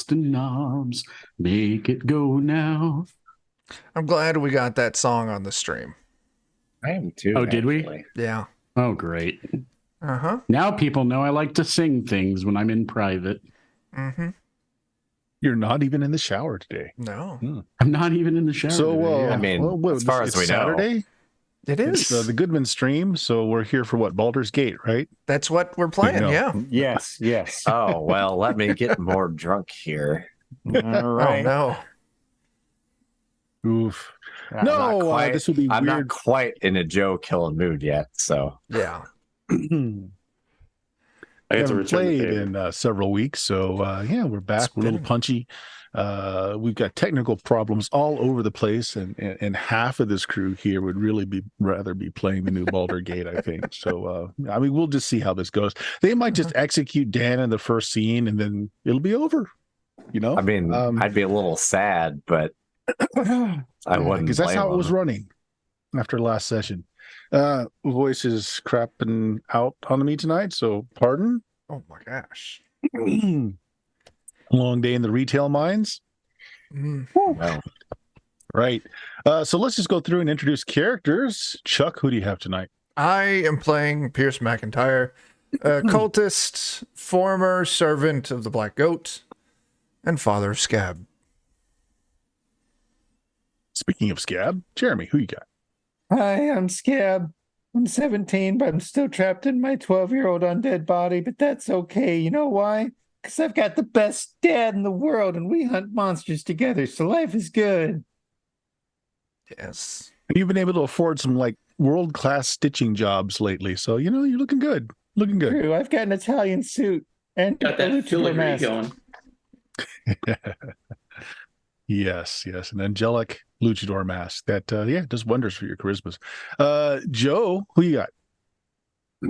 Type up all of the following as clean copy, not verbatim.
busting knobs. Make it go now. I'm glad we got that song on the stream. I am too. Oh, did we? actually. Yeah. Oh, great. Uh-huh. Now people know I like to sing things when I'm in private. Mm-hmm. You're not even in the shower today. No. I'm not even in the shower So, today. I mean, as far as it's we know. Saturday. It is. It's the Goodman stream, so we're here for what? Baldur's Gate, right? That's what we're playing, yeah. Yes. Oh, well, let me get more drunk here. All right. Oh, no. Oof. I'm not No, quite- this would be I'm weird. not quite in a Joe killing mood yet, so. Yeah. I get to haven't return the played favor. in several weeks, so yeah, we're back. We're a little punchy. We've got technical problems all over the place, and half of this crew here would really rather be playing the new Baldur Gate, I think. So I mean, we'll just see how this goes. They might just execute Dan in the first scene, and then it'll be over. You know, I mean, I'd be a little sad, but I wouldn't. because that's blame how it was them. running after last session. Voice is crapping out on me tonight, so pardon. Oh, my gosh. Long day in the retail mines. Well, Right. So let's just go through and introduce characters. Chuck, who do you have tonight? I am playing Pierce McIntyre, a cultist, former servant of the Black Goat, and father of Scab. Speaking of Scab, Jeremy, who you got? Hi, I'm Scab. I'm 17, but I'm still trapped in my 12-year-old undead body, but that's okay. You know why? Because I've got the best dad in the world, and we hunt monsters together, so life is good. Yes. And you've been able to afford some like world-class stitching jobs lately, so you know you're looking good. Looking good. True, I've got an Italian suit and Got a that luchador filigree mask. going. Yes, an angelic luchador mask that does wonders for your charismas. Joe, who you got?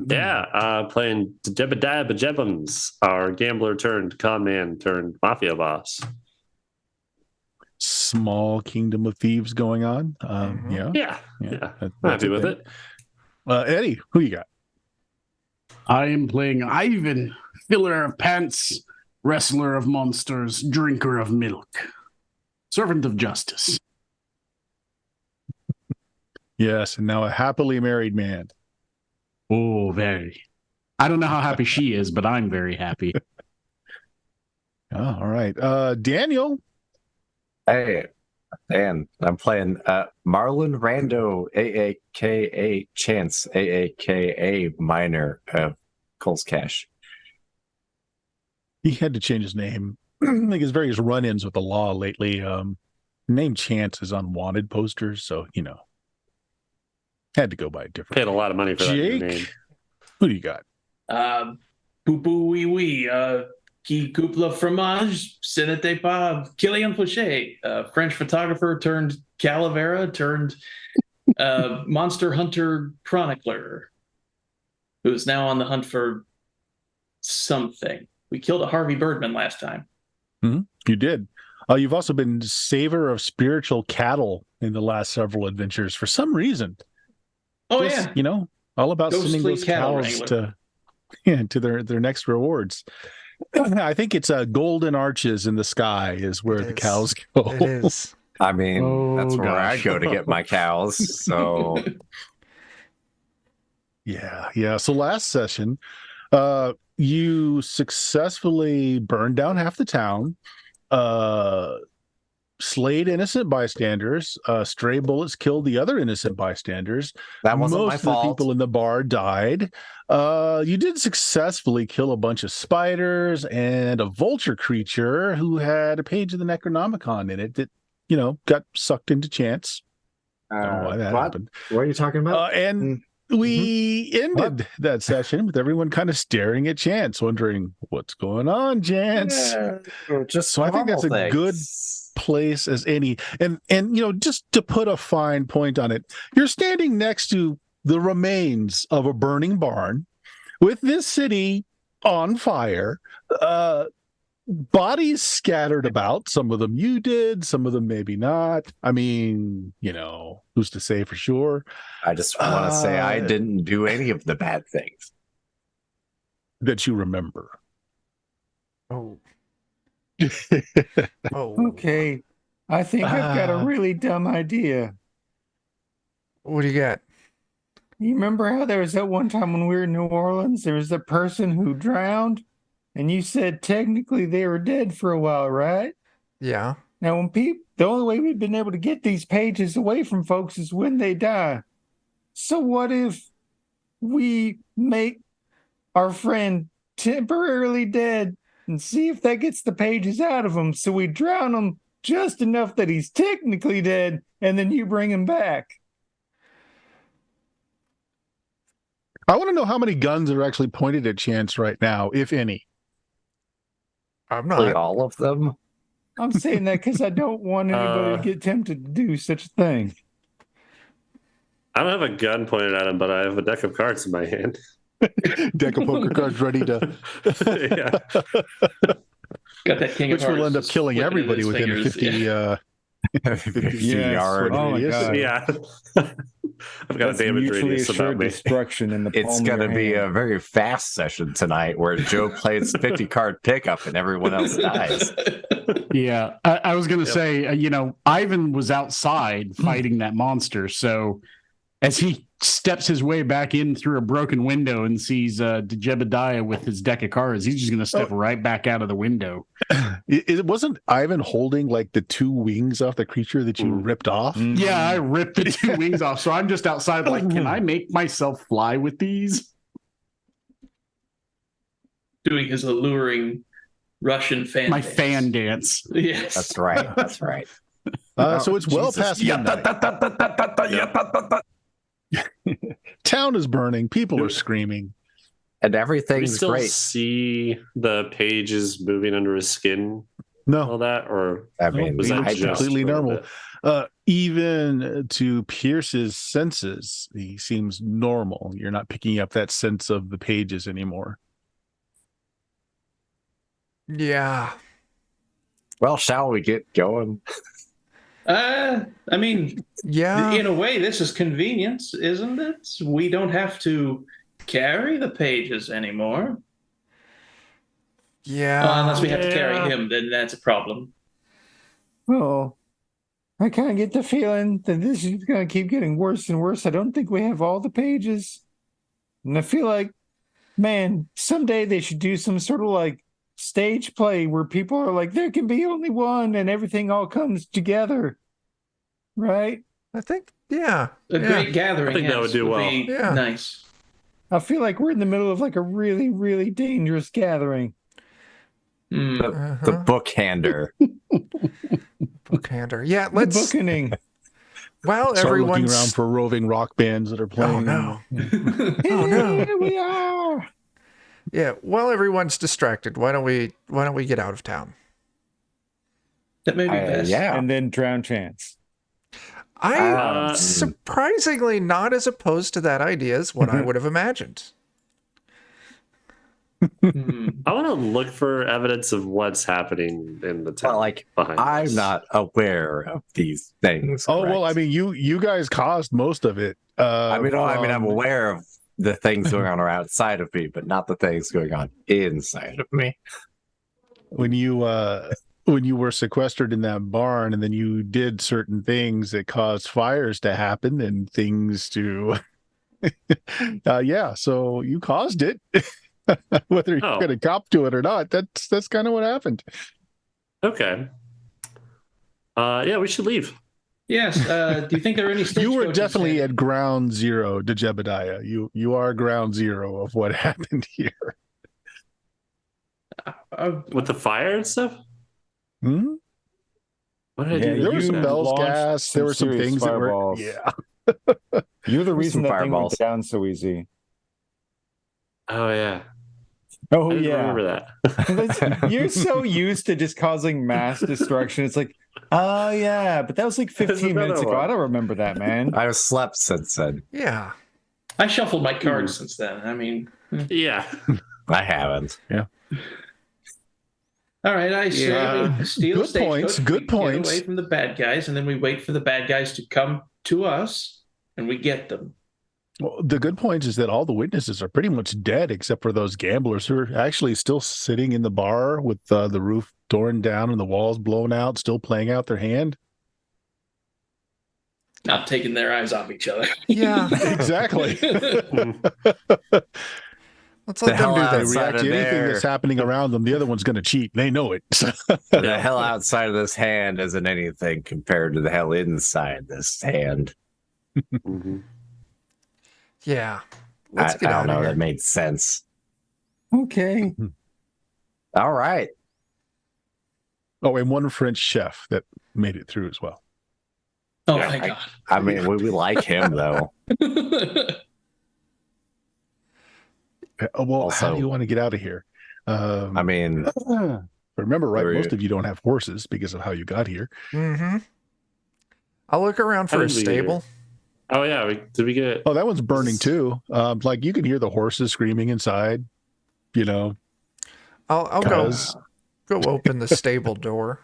Yeah, playing Jebediah Jebums, our gambler turned con man turned mafia boss. Small kingdom of thieves going on. Yeah. That's Happy a with thing. it. Eddie, who you got? I am playing Ivan, filler of pants, wrestler of monsters, drinker of milk, servant of justice. Yes, and now a happily married man. Oh, very. I don't know how happy she is, but I'm very happy. Oh, all right. Daniel. hey, Dan, I'm playing Marlon Rando, AAKA Chance, AAKA Minor of Cole's Cash. He had to change his name. I think his various run-ins with the law lately. Name Chance is on wanted posters, so you know. Had to go by a different. Paid a lot of money for that new Jake, name. who do you got? Poo poo wee wee. Qui coupe le fromage, ce n'était pas Kylian Fauché, French photographer turned Calavera turned monster hunter chronicler, who's now on the hunt for something. We killed a Harvey Birdman last time. You did. You've also been saver of spiritual cattle in the last several adventures for some reason. Oh, Just, yeah. you know, all about sending Ghostly those cattle cows wrangler. to their next rewards. I think it's golden arches in the sky is where It the is. cows go. It is. I mean, that's where I gosh. go to get my cows. So Yeah. So last session, you successfully burned down half the town, slayed innocent bystanders, stray bullets killed the other innocent bystanders. that wasn't Most my of the fault. people in the bar died. You did successfully kill a bunch of spiders and a vulture creature who had a page of the Necronomicon in it that, you know, got sucked into chance. I don't know why that happened. What are you talking about? And we ended that session with everyone kind of staring at Chance, wondering what's going on, Chance. Just So I think that's a normal good things. place as any. And you know, just to put a fine point on it, you're standing next to the remains of a burning barn with this city on fire. Bodies scattered about. Some of them you did, some of them maybe not. I mean, you know, who's to say for sure? I just want to say I didn't do any of the bad things. That you remember. Oh. Oh, Okay, I think I've got a really dumb idea. what do you got? You remember how there was that one time when we were in New Orleans? There was the person who drowned, and you said technically they were dead for a while, right? Yeah. Now, when people, the only way we've been able to get these pages away from folks is when they die. So, what if we make our friend temporarily dead and see if that gets the pages out of him? So, we drown him just enough that he's technically dead, and then you bring him back. I want to know how many guns are actually pointed at Chance right now, if any. I'm Really, not. all of them. I'm saying that because I don't want anybody to get tempted to do such a thing. I don't have a gun pointed at him, but I have a deck of cards in my hand. Deck of poker cards ready to. Yeah. Got that king Which of hearts will end up just killing flipping in everybody his within fingers. 50. Yeah. 50 Yes. yard. Oh my radius. God. Yeah. I've got That's a damage mutually radius about assured me. destruction in the It's palm going of to your be hand. a very fast session tonight where Joe plays 50 card pickup and everyone else dies. Yeah, I was going to Yep. say, Ivan was outside fighting that monster. So as he steps his way back in through a broken window and sees Jebediah with his deck of cards, he's just going to step right back out of the window. It wasn't Ivan holding like the two wings off the creature that you ripped off? Yeah, I ripped the two wings off. So I'm just outside like, can I make myself fly with these? Doing his alluring Russian fan My dance. fan dance. Yes. That's right. That's right. So it's well past midnight. Town is burning. People are screaming. And Do we everything's still great. see the pages moving under his skin? No, All that, or I mean, was he that looks just completely for a little normal. bit? Even to Pierce's senses, he seems normal. You're not picking up that sense of the pages anymore. Yeah. Well, shall we get going? I mean, Yeah. in a way, this is convenience, isn't it? We don't have to carry the pages anymore. Yeah. Unless we have to Yeah. carry him, then that's a problem. Well, I kind of get the feeling that this is going to keep getting worse and worse. I don't think we have all the pages. And I feel like, man, someday they should do some sort of like stage play where people are like, there can be only one and everything all comes together. Right? I think, yeah. A great gathering. I think that would do well. be Yeah. nice. I feel like we're in the middle of like a really, really dangerous gathering. Hmm. The bookhander. Bookhander. Yeah, The let's. bookening. While Start looking everyone's. around for roving rock bands that are Oh, playing. no. Oh, no. Here we are. Yeah, while everyone's distracted, why don't we get out of town? That may be best. Yeah. And then drown Chance. I'm Uh, surprisingly not as opposed to that idea as what I would have imagined. Hmm. I want to look for evidence of what's happening in the town. Well, like, behind I'm us. not aware of these things. Oh, well, I correct? mean, you guys caused most of it. I'm from- aware of the things going on outside of me, but not the things going on inside of me. when you were sequestered in that barn, and then you did certain things that caused fires to happen and things to so you caused it. Whether you're going to cop to it or not, that's kind of what happened. Okay. Yeah, we should leave. Yes. Do you think there are any You were stagecoaches definitely in? at ground zero to Jebediah. You are ground zero of what happened here. With the fire and stuff? Hmm? What did I Yeah, do? There were you some bells launched gas. There some were some serious things fireballs. that were You're the reason Some that thing fireballs. went down so easy. Oh, yeah. Oh I didn't yeah. remember that. You're so used to just causing mass destruction. It's like, oh yeah, but that was like There's 15 minutes another ago. one. I don't remember that, man. I've slept since then. Yeah. I shuffled my cards since then. I mean, Yeah. I haven't. all right. I say Yeah. we steal Good a stagecoach, points, we good get points. away from the bad guys, and then we wait for the bad guys to come to us, and we get them. Well, the good point is that all the witnesses are pretty much dead except for those gamblers who are actually still sitting in the bar with the roof torn down and the walls blown out, still playing out their hand. Not taking their eyes off each other. Yeah. Exactly. Let's let them hell do out They that. of react to anything there. that's happening around them. The other one's going to cheat. They know it. The hell outside of this hand isn't anything compared to the hell inside this hand. Mhm. Yeah. Let's I get out don't know. of That here. made sense. Okay. All right. Oh, and one French chef that made it through as well. Oh, Yeah, thank I mean, we like him though. God. Well, how Also- do you want to get out of here? I mean, remember, right? Were Most you- of you don't have horses because of how you got here. Mm-hmm. I'll look around How for a did we- stable. Oh yeah, did we get? Oh, that one's burning too. Like you can hear the horses screaming inside. You know, I'll Cuz- go open the stable door.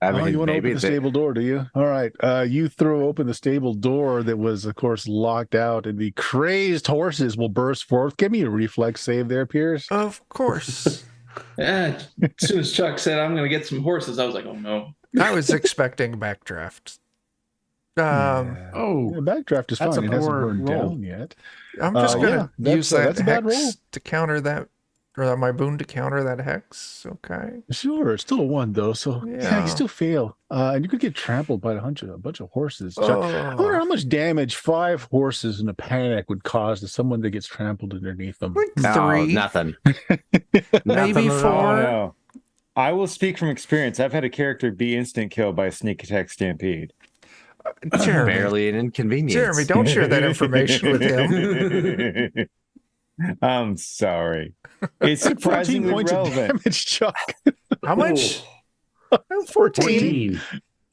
I mean, you want to maybe open the stable door, do you? All right. You throw open the stable door that was, of course, locked out, and the crazed horses will burst forth. Give me a reflex save there, Pierce. Of course. Yeah, as soon as Chuck said I'm going to get some horses, I was like, oh no. I was expecting backdraft. Oh, Yeah, backdraft is That's fine. a It hasn't poor burned roll. down yet. I'm just yeah, gonna use that that's a bad roll. hex to counter that, or my boon to counter that hex. Okay. Sure, it's still a 1 though, so yeah, Yeah. you still fail. And you could get trampled by a bunch of horses. I wonder how Oh, much damage 5 horses in a panic would cause to someone that gets trampled underneath them. like No, 3, nothing. maybe Nothing at 4. all. No. I will speak from experience. I've had a character be instant killed by a sneak attack stampede. Jeremy, Barely an inconvenience. Jeremy, don't share that information with him. I'm sorry. It's 14 surprisingly points of relevant. damage, Chuck. How much? 14. 14.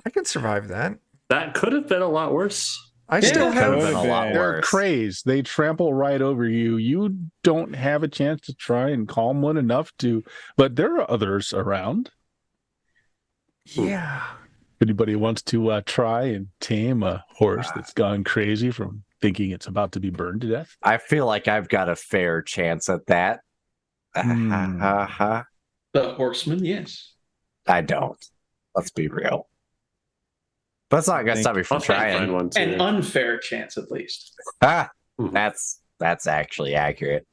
I can survive that. That could have been a lot worse. I still it Could have have. been a lot been. They're worse. crazed. They trample right over you. You don't have a chance to try and calm one enough to, but there are others around. Yeah. If anybody wants to try and tame a horse that's gone crazy from thinking it's about to be burned to death. I feel like I've got a fair chance at that. Hmm. The horseman, yes. I don't. Let's be real. But it's not gonna stop me from I'll try and find trying. one too. An unfair chance, at least. That's actually accurate.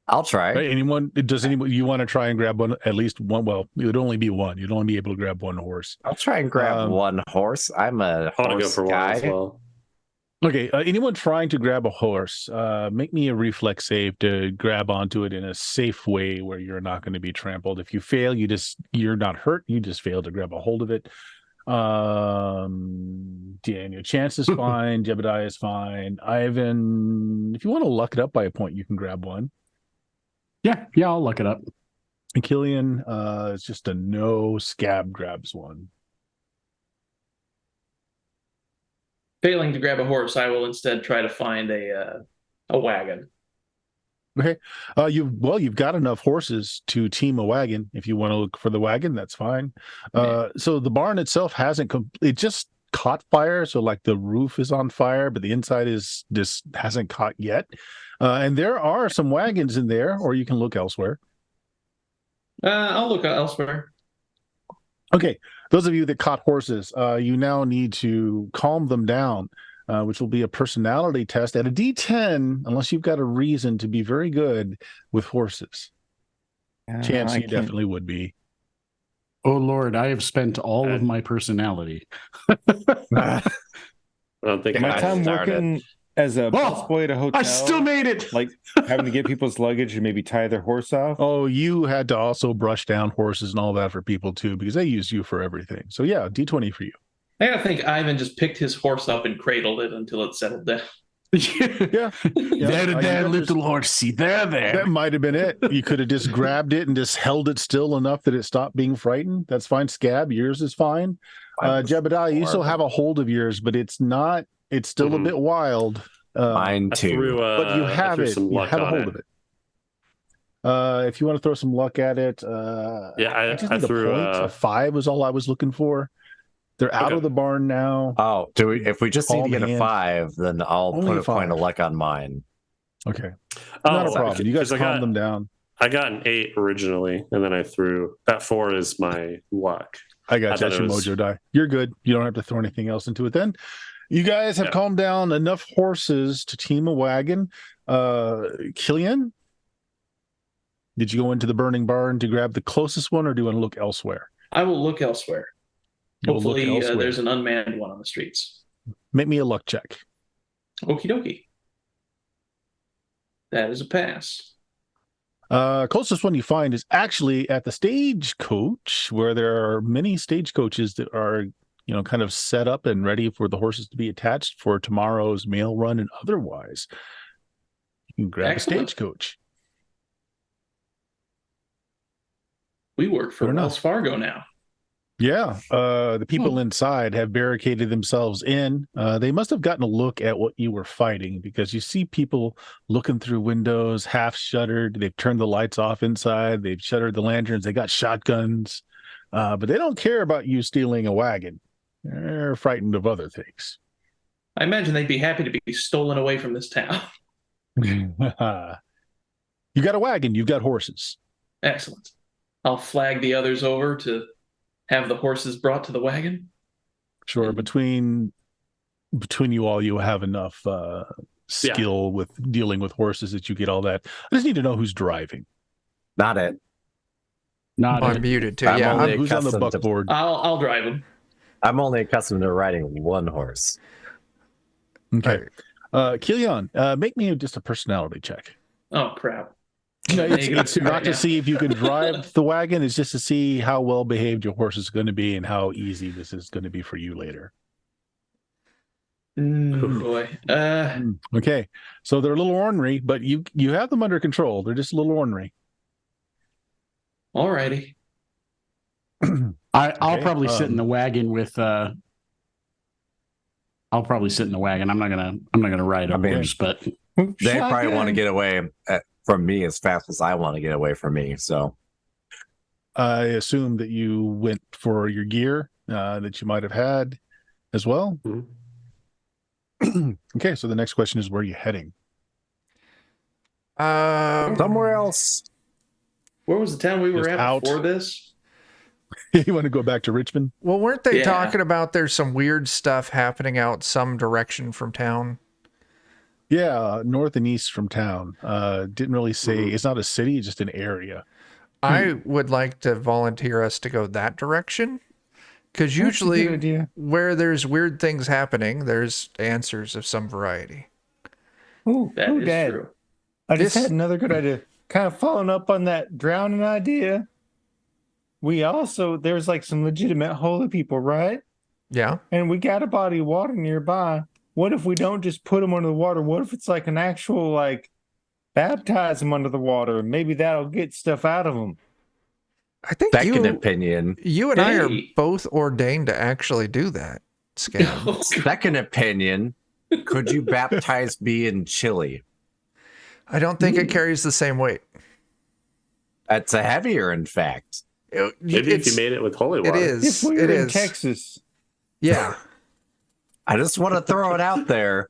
I'll try. Right, does anyone you want to try and grab one, at least one? Well, it would only be one. You'd only be able to grab one horse. I'll try and grab one horse. I'm a I want to go horse for one as guy. well. Okay, anyone trying to grab a horse, make me a reflex save to grab onto it in a safe way where you're not going to be trampled. If you fail, you're not hurt. You just fail to grab a hold of it. Daniel, Chance is fine. Jebediah is fine. Ivan, if you want to luck it up by a point, you can grab one. Yeah, I'll look it up. And Killian, it's just a no. Scab grabs one. Failing to grab a horse, I will instead try to find a wagon. Okay. You've got enough horses to team a wagon. If you want to look for the wagon, that's fine. So the barn itself it just caught fire. So like the roof is on fire, but the inside hasn't caught yet. And there are some wagons in there, or you can look elsewhere. I'll look elsewhere. Okay. Those of you that caught horses, you now need to calm them down. Which will be a personality test at a D10, unless you've got a reason to be very good with horses. Chance, I you can't- definitely would be. Oh Lord, I have spent all of my personality. I don't think My I time started. working as a busboy at a hotel. I still made it. like having to get people's luggage and maybe tie their horse off. Oh, you had to also brush down horses and all that for people too, because they use you for everything. So yeah, D20 for you. I gotta think Ivan just picked his horse up and cradled it until it settled down. Yeah. There, little horsey. There. That might have been it. You could have just grabbed it and just held it still enough that it stopped being frightened. That's fine. Scab, yours is fine. Jebediah, you still have a hold of yours, but it's still a bit wild. Mine I too. threw, But you I have threw it. some You luck have a on hold it. of it. If you want to throw some luck at it, Yeah, I just need threw a point. A 5 was all I was looking for. They're out Okay. of the barn now. Oh, do we? If we just need to Palm get a hand. 5, then I'll Only put a a point of 5. luck on mine. Okay. Oh, Not a problem. You guys 'cause calm them down. I got an 8 originally, and then I threw that 4 is my luck. I got you. thought That's it your was- mojo die. You're good. You don't have to throw anything else into it then. You guys have Yeah. calmed down enough horses to team a wagon. Killian, did you go into the burning barn to grab the closest one, or do you want to look elsewhere? I will look elsewhere. You will look Hopefully, elsewhere. there's an unmanned one on the streets. Make me a luck check. Okie dokie. That is a pass. Closest one you find is actually at the stagecoach, where there are many stagecoaches that are, kind of set up and ready for the horses to be attached for tomorrow's mail run and otherwise. You can grab Excellent. a stagecoach. We work for Fair enough. Wells Fargo now. Yeah, the people inside have barricaded themselves in. They must have gotten a look at what you were fighting, because you see people looking through windows, half shuttered. They've turned the lights off inside. They've shuttered the lanterns. They got shotguns, but they don't care about you stealing a wagon. They're frightened of other things. I imagine they'd be happy to be stolen away from this town. You got a wagon. You've got horses. Excellent. I'll flag the others over to have the horses brought to the wagon. Sure. Between you all, you have enough skill with dealing with horses that you get all that. I just need to know who's driving. Not it. Not I'm it. muted too. I'm Yeah, only- Who's on the accustomed to- buckboard? I'll drive them. I'm only accustomed to riding one horse. Okay. Killian, make me just a personality check. Oh crap! No, it's Negative not right to now. see if you can drive the wagon. It's just to see how well behaved your horse is going to be and how easy this is going to be for you later. Boy. Okay. So they're a little ornery, but you have them under control. They're just a little ornery. Alrighty. I'll Okay, probably sit in the wagon with. I'll probably sit in the wagon. I'm not gonna ride a I mean, horse, but They probably want to get away from me as fast as I want to get away from me. So I assume that you went for your gear that you might have had as well. Okay. So the next question is, where are you heading? somewhere else. Where was the town we were Just at out. before this? You want to go back to Richmond? well, weren't they Yeah. talking about there's some weird stuff happening out some direction from town? Yeah, north and east from town. Didn't really say. It's not a city, it's just an area. I would like to volunteer us to go that direction, because usually Good idea. where there's weird things happening, there's answers of some variety. Ooh, That ooh, is Dad. true. I just This- had another good idea. Kind of following up on that drowning idea. There's like some legitimate holy people, right? Yeah. And we got a body of water nearby. What if we don't just put them under the water? What if it's like an actual, like, baptize them under the water? Maybe that'll get stuff out of them. I think Second you opinion. and I are Hey. both ordained to actually do that, Scab. Second opinion. Could you baptize me in chili? I don't think it carries the same weight. It's a heavier, in fact. Maybe if you made it with holy water. It is. If we were It in is. Texas, Yeah. I just want to throw it out there.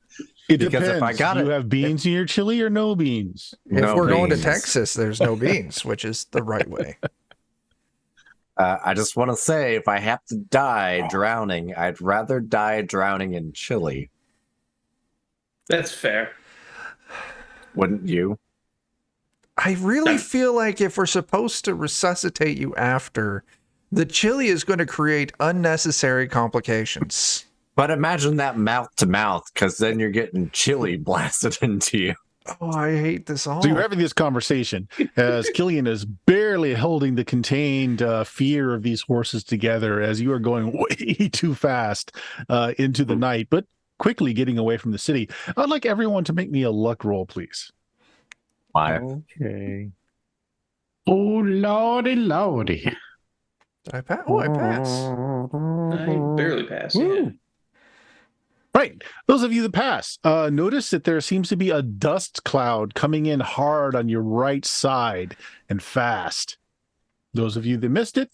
It Because depends. if I got Do you it- have beans in your chili or no beans? If No we're going to beans. Texas, there's no beans, which is the right way. I just want to say, if I have to die drowning, I'd rather die drowning in chili. That's fair. Wouldn't you? I really feel like if we're supposed to resuscitate you after, the chili is going to create unnecessary complications. But imagine that mouth to mouth, because then you're getting chili blasted into you. Oh, I hate this all. So you're having this conversation as Killian is barely holding the contained fear of these horses together as you are going way too fast into the night, but quickly getting away from the city. I'd like everyone to make me a luck roll, please. Why? Okay. oh lordy, lordy. Did I pass? Oh, I pass. I barely passed. Yeah. Woo. Right. Those of you that pass, notice that there seems to be a dust cloud coming in hard on your right side and fast. Those of you that missed it,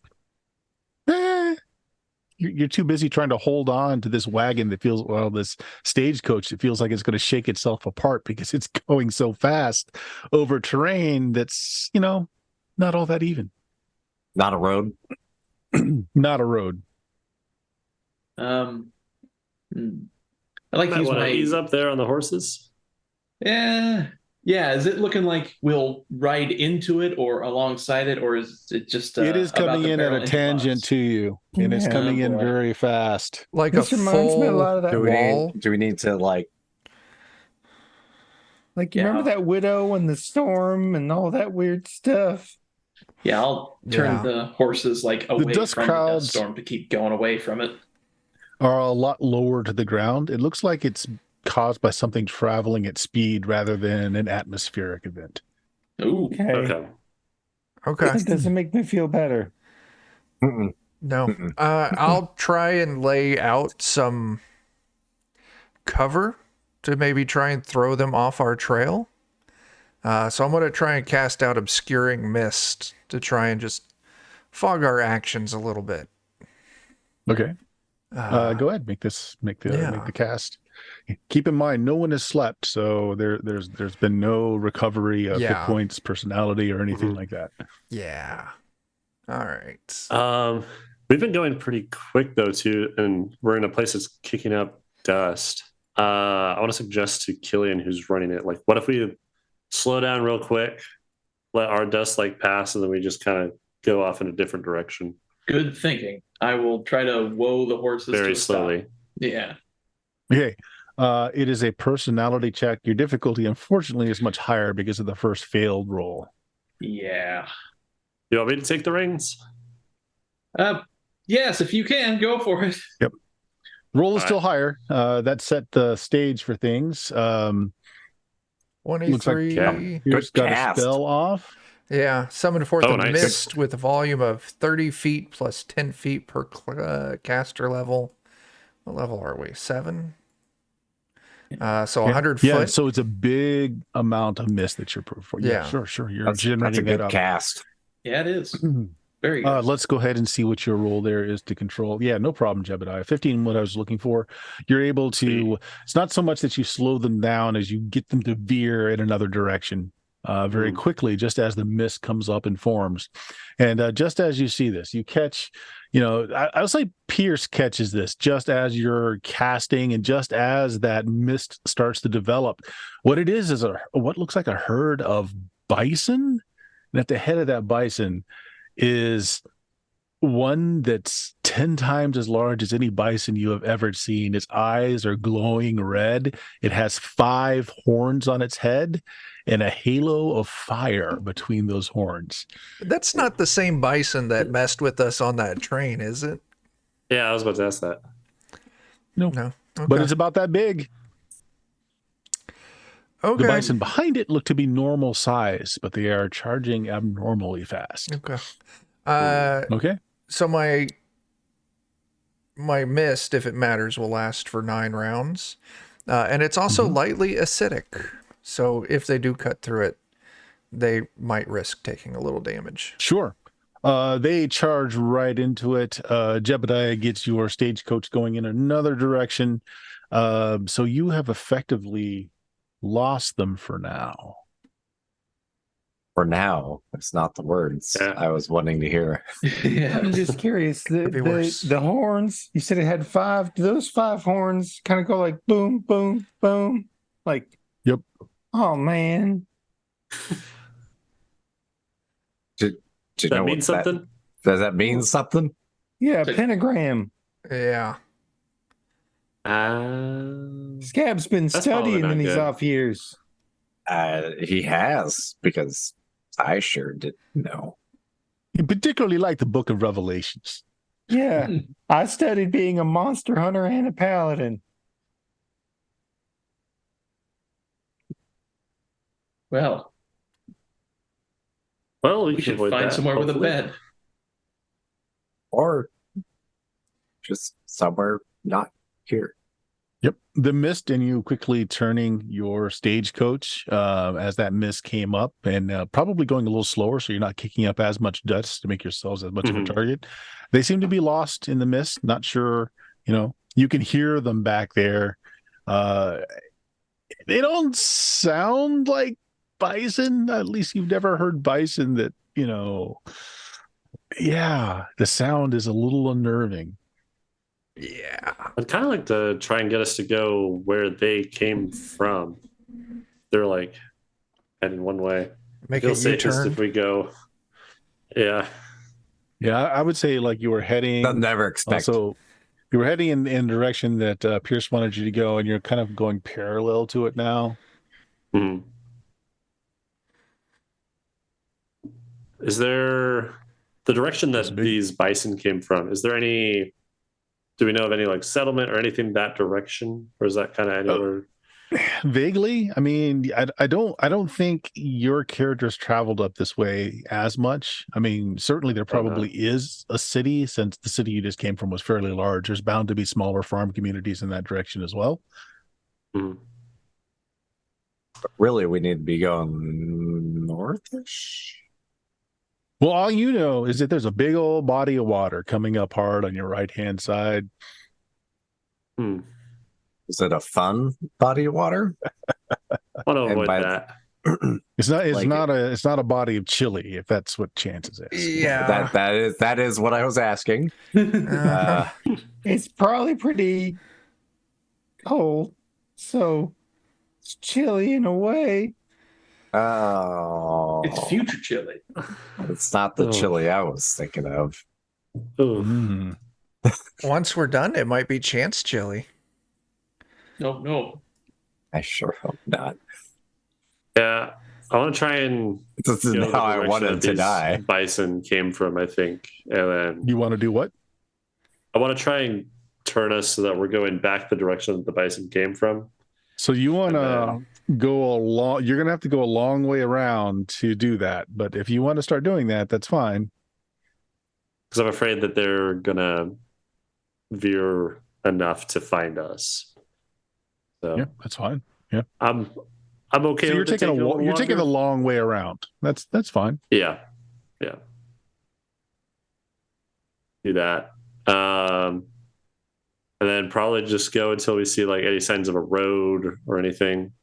you're too busy trying to hold on to this wagon that feels, well, this stagecoach that feels like it's going to shake itself apart because it's going so fast over terrain that's, not all that even. Not a road. Not a road. I like to Might use want to my. ease up there on the horses. Yeah. Is it looking like we'll ride into it or alongside it, or is it just? It is about coming to in at barrel a into tangent us? to you, and it's Yeah. coming in Boy. very fast. Like This a reminds me a full lot of that wall. Do we need to like? Like, you Yeah. remember that widow and the storm and all that weird stuff? Yeah, I'll turn Yeah. the horses like away dust from the crowds- dust storm to keep going away from it. Are a lot lower to the ground. It looks like it's caused by something traveling at speed rather than an atmospheric event. Ooh. Okay. Okay. That doesn't make me feel better. Mm-mm. No. Mm-mm. I'll try and lay out some cover to maybe try and throw them off our trail. So I'm going to try and cast out obscuring mist to try and just fog our actions a little bit. Okay. Go ahead, make the cast. Keep in mind, no one has slept, so there's been no recovery of hit points, personality, or anything like that. Yeah. All right. We've been going pretty quick though too, and we're in a place that's kicking up dust. I want to suggest to Killian, who's running it, like, what if we slow down real quick, let our dust like pass, and then we just kind of go off in a different direction. Good thinking. I will try to woe the horses Very to a stop. slowly. Yeah. Okay. It is a personality check. Your difficulty, unfortunately, is much higher because of the first failed roll. Yeah. You want me to take the reins? Yes, if you can, go for it. Yep. Roll is All still higher. That set the stage for things. Looks like 23. Pierce got a cast. spell off. Yeah. Summon forth a nice. mist with a volume of 30 feet plus 10 feet per caster level. What level are we? 7? So 100 Yeah, foot. so it's a big amount of mist that you're for. Yeah, Yeah. sure. You're That's a generating good that up. cast. Yeah, it is. Very good. Let's go ahead and see what your role there is to control. Yeah, no problem, Jebediah. 15, what I was looking for. You're able to, it's not so much that you slow them down as you get them to veer in another direction very quickly, just as the mist comes up and forms. And just as you see this, you catch, I would say Pierce catches this just as you're casting and just as that mist starts to develop. What it is what looks like a herd of bison. And at the head of that bison is one that's 10 times as large as any bison you have ever seen. Its eyes are glowing red. It has 5 horns on its head and a halo of fire between those horns. That's not the same bison that messed with us on that train, is it? Yeah, I was about to ask that. No. But Okay. it's about that big. Okay. The bison behind it look to be normal size, but they are charging abnormally fast. Okay. Okay. So my mist, if it matters, will last for 9 rounds. And it's also lightly acidic. So if they do cut through it, they might risk taking a little damage. Sure. They charge right into it. Jebediah gets your stagecoach going in another direction. So you have effectively lost them for now. For now, it's not the words I was wanting to hear. Yeah. I'm just curious. Could be worse. The horns, you said it had 5. Do those 5 horns kind of go like boom, boom, boom? Like, Yep. oh, man. Do you Does know that mean what something? Does that mean something? Yeah, So- pentagram. Yeah. Scab's been That's probably studying not in these good. off years. He has, because I sure didn't know. You particularly like the Book of Revelations. Yeah, I studied being a monster hunter and a paladin. Well, Well, we can should avoid find that, somewhere with a hopefully. bed. Or just somewhere not here. Yep. The mist and you quickly turning your stagecoach as that mist came up and probably going a little slower so you're not kicking up as much dust to make yourselves as much of a target. They seem to be lost in the mist. Not sure, you can hear them back there. They don't sound like bison. At least you've never heard bison that, yeah, the sound is a little unnerving. Yeah. I'd kind of like to try and get us to go where they came from. They're like heading one way. Make I feel a safest U-turn. if we go. Yeah. Yeah, I would say like you were heading. Never expect. Also, you were heading in the direction that Pierce wanted you to go, and you're kind of going parallel to it now. Mhm. Is there the direction that these bison came from? Is there any? Do we know of any like settlement or anything that direction, or is that kind of anywhere? Vaguely, I mean, I don't think your characters traveled up this way as much. I mean, certainly there probably is a city, since the city you just came from was fairly large. There's bound to be smaller farm communities in that direction as well. Mhm. Really, we need to be going northish. Well, all you know is that there's a big old body of water coming up hard on your right-hand side. Hmm. Is it a fun body of water? I want to And avoid by- that. It's Like not a body of chili, if that's what chances is. Yeah. that is what I was asking. Uh-huh. It's probably pretty cold, so it's chilly in a way. Oh, It's future chili. it's not the Oh. chili I was thinking of. Ooh. Mm. Once we're done, it might be chance chili. No. I sure hope not. Yeah, I want to try and This is go the how I direction wanted that to these die. bison came from, I think, and then You want to do what? I want to try and turn us so that we're going back the direction that the bison came from. So you want And to go you're going to have to go a long way around to do that. But if you want to start doing that, that's fine. Because I'm afraid that they're gonna veer enough to find us. So Yeah, that's fine. Yeah. I'm okay So you're with it taking taking you're taking the longer. long way around. That's fine. Yeah. Do that. And then probably just go until we see like any signs of a road or anything.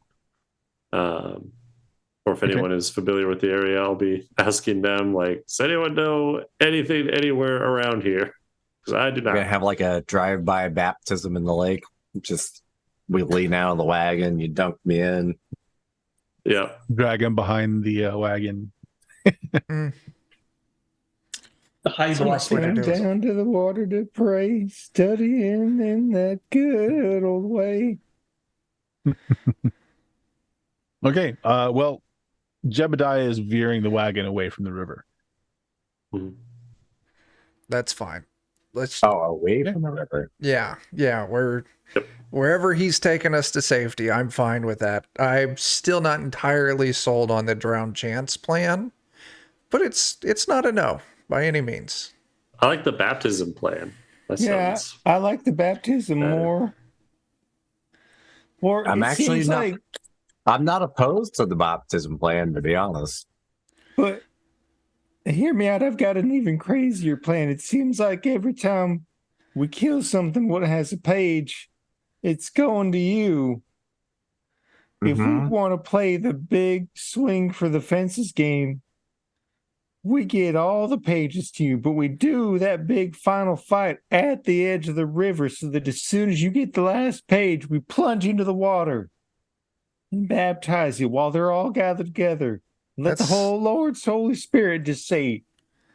Or if anyone is familiar with the area, I'll be asking them like, does anyone know anything anywhere around here? Because I do We're gonna not. have like a drive-by baptism in the lake. Just we lean out of the wagon, you dunk me in. Yeah. Drag him behind the wagon. The high That's a nice way to Walking do it. down to the water to pray, studying in that good old way. Okay. Well, Jebediah is veering the wagon away from the river. Mhm. That's fine. Let's. Away from the river. Yeah. We're wherever he's taking us to safety. I'm fine with that. I'm still not entirely sold on the drown chance plan, but it's not a no by any means. I like the baptism plan. That Yeah, sounds I like the baptism better. more. Or I'm it actually seems not. like, I'm not opposed to the baptism plan, to be honest. but hear me out. I've got an even crazier plan. It seems like every time we kill something what has a page, it's going to you. If we Mhm. want to play the big swing for the fences game, we get all the pages to you, but we do that big final fight at the edge of the river so that as soon as you get the last page, we plunge into the water and baptize you while they're all gathered together. Let the That's- whole Lord's Holy Spirit just say,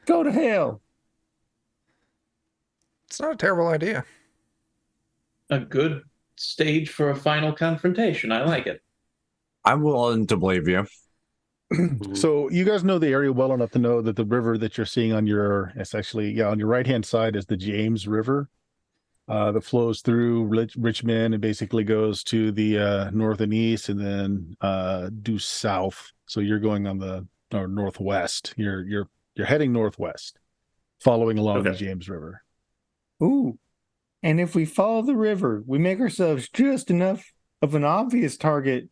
go to hell. It's not a terrible idea. A good stage for a final confrontation. I like it. I'm willing to believe you. So you guys know the area well enough to know that the river that you're seeing on your right-hand side is the James River that flows through Richmond and basically goes to the north and east and then due south. So you're going on the northwest. You're heading northwest, following along the Okay. James River. Ooh. And if we follow the river, we make ourselves just enough of an obvious target.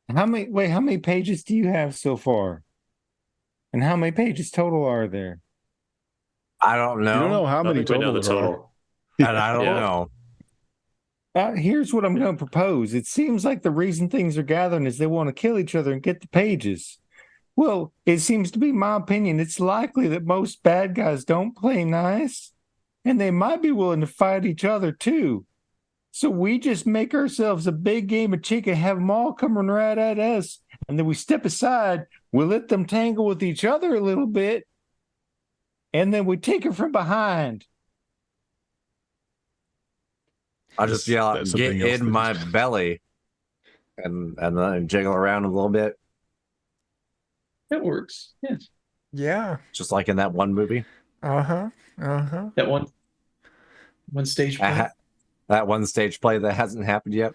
How many pages do you have so far? And how many pages total are there? I don't know. You don't know how I many think we know total the there are. total. And I don't Yeah. know. Here's what I'm going to propose. It seems like the reason things are gathering is they want to kill each other and get the pages. Well, it seems to be my opinion. It's likely that most bad guys don't play nice, and they might be willing to fight each other too. So we just make ourselves a big game of chicken, have them all coming right at us, and then we step aside. We let them tangle with each other a little bit, and then we take it from behind. I'll just yell out, That's "Get something else in that my belly," and then jiggle around a little bit, That works. Yes. Yeah. just like in that one movie. That one stage play. That one stage play that hasn't happened yet.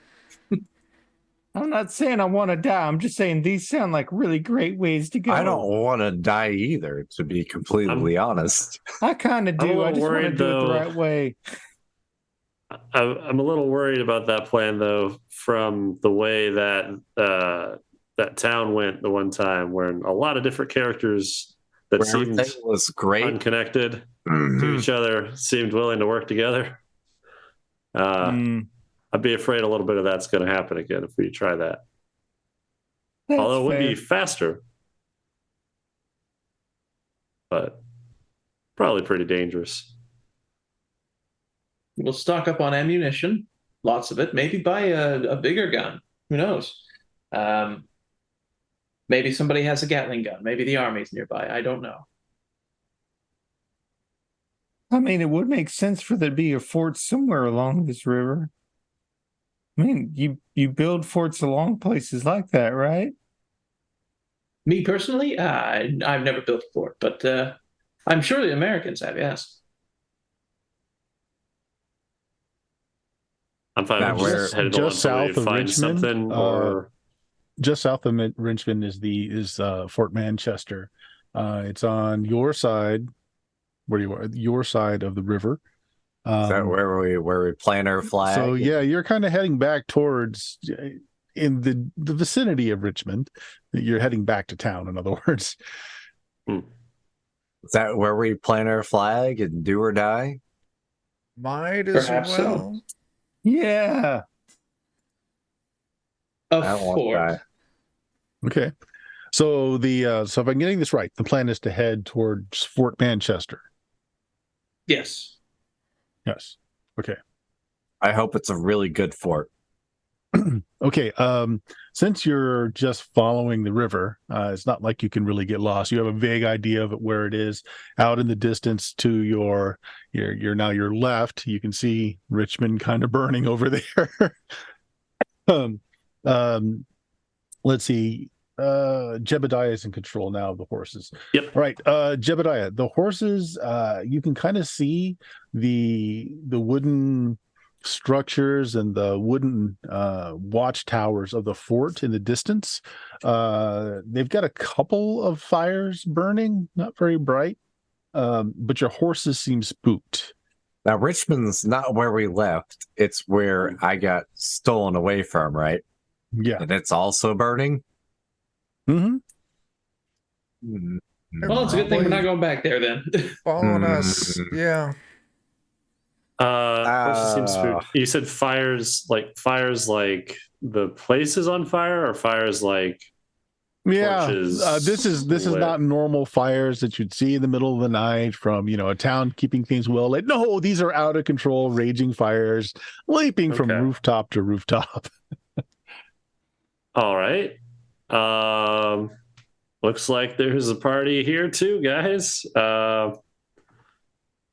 I'm not saying I want to die. I'm just saying these sound like really great ways to go. I don't want to die either, to be completely honest. I kind of I'm a do. I little just want to worried, do it the though. right way. I'm a little worried about that plan, though, from the way that that town went the one time, where a lot of different characters that Where seemed everything was great. unconnected to Mhm. each other seemed willing to work together. I'd be afraid a little bit of that's going to happen again if we try that. That's Although it would be fair. faster, but probably pretty dangerous. We'll stock up on ammunition, lots of it. Maybe buy a bigger gun. Who knows? Maybe somebody has a Gatling gun. Maybe the army's nearby. I don't know. I mean, it would make sense for there to be a fort somewhere along this river. I mean, you build forts along places like that, right? Me personally, I've never built a fort, but I'm sure the Americans have. Yes. I'm fine Now, with where- just heading just along until south we of find Richmond, something, or Just south of Richmond is Fort Manchester. It's on your side, where you are, your side of the river. Is that where we plant our flag? So yeah, you're kind of heading back towards in the vicinity of Richmond. You're heading back to town, in other words. Is that where we plant our flag and do or die? Might as Perhaps so. well. Yeah. A I don't want to fort. die. Okay. So so if I'm getting this right, the plan is to head towards Fort Manchester. Yes. Yes. Okay. I hope it's a really good fort. Okay. Since you're just following the river, it's not like you can really get lost. You have a vague idea of where it is. Out in the distance to your left, you can see Richmond kind of burning over there. Let's see. Jebediah is in control now of the horses. Yep. All right. Jebediah, the horses, you can kind of see the wooden structures and the wooden watchtowers of the fort in the distance. They've got a couple of fires burning, not very bright, but your horses seem spooked. Now, Richmond's not where we left. It's where I got stolen away from, right? Yeah. And it's also burning? Mm-hmm. Mhm. Well, it's a good thing we're not going back there then. Following us. Yeah. horses seem spooked. You said fires like the place is on fire, or fires like Yeah, torches this is lit? not normal fires that you'd see in the middle of the night from a town keeping things well lit. No, these are out of control, raging fires, leaping from Okay. rooftop to rooftop. All right. Looks like there's a party here too, guys. I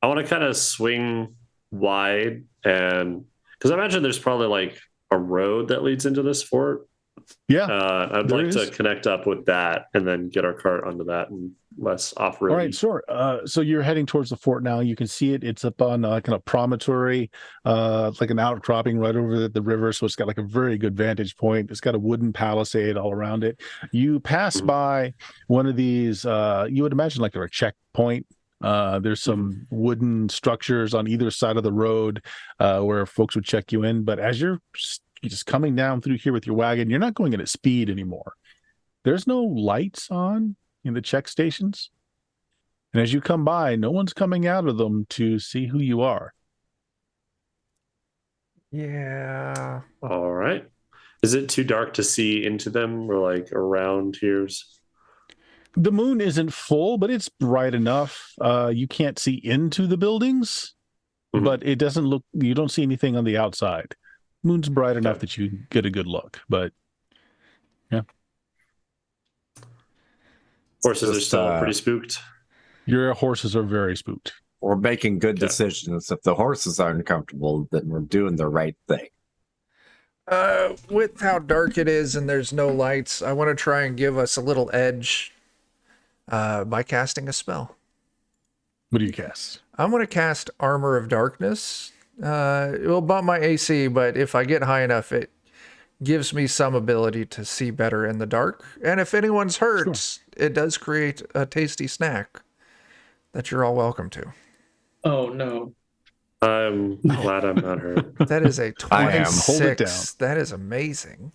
want to kind of swing wide, and because I imagine there's probably like a road that leads into this fort. Yeah, I'd there like to is. connect up with that and then get our cart onto that and less off-road. All right, sure. So you're heading towards the fort now. You can see it. It's up on like a promontory, like an outcropping right over the river. So it's got like a very good vantage point. It's got a wooden palisade all around it. You pass by one of these, you would imagine like they're a checkpoint There's some wooden structures on either side of the road where folks would check you in. But as you're just coming down through here with your wagon, you're not going at speed anymore. There's no lights on in the check stations. And as you come by, no one's coming out of them to see who you are. Yeah. All right. Is it too dark to see into them or like around here's? The moon isn't full, but it's bright enough. You can't see into the buildings, but it doesn't look, you don't see anything on the outside. Moon's bright enough that you get a good look, but yeah. Horses are still pretty spooked. Your horses are very spooked. We're making good decisions. If the horses aren't comfortable, then we're doing the right thing. With how dark it is and there's no lights, I want to try and give us a little edge by casting a spell. What do you cast? I'm going to cast Armor of Darkness. It will bump my AC, but if I get high enough, it gives me some ability to see better in the dark. And if anyone's hurt, it does create a tasty snack that you're all welcome to. Oh, no. I'm glad I'm not hurt. That is a 26. Hold it down. That is amazing.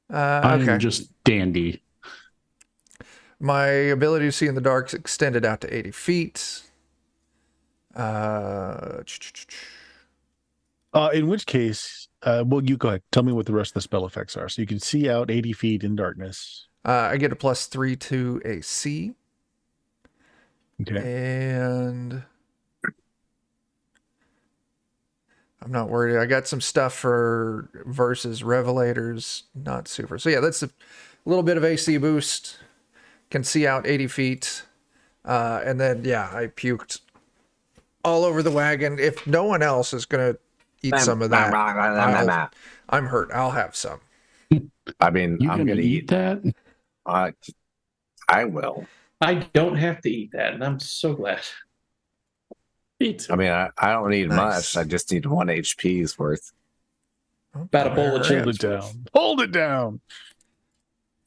I'm Okay. just dandy. My ability to see in the dark is extended out to 80 feet. In which case, well, you go ahead. Tell me what the rest of the spell effects are. So you can see out 80 feet in darkness. I get a +3 to AC. Okay. And I'm not worried. I got some stuff for versus Revelators. Not super. So yeah, that's a little bit of AC boost. Can see out 80 feet. And then, yeah, I puked all over the wagon. If no one else is going to eat some of that, I'm hurt. I'll have some. I mean, You I'm gonna going to eat that? I will. I don't have to eat that, and I'm so glad. Eat. I mean, I don't need Nice. much. I just need 1 HP's worth. About a bowl of Alright. chips. Hold it down. Hold it down.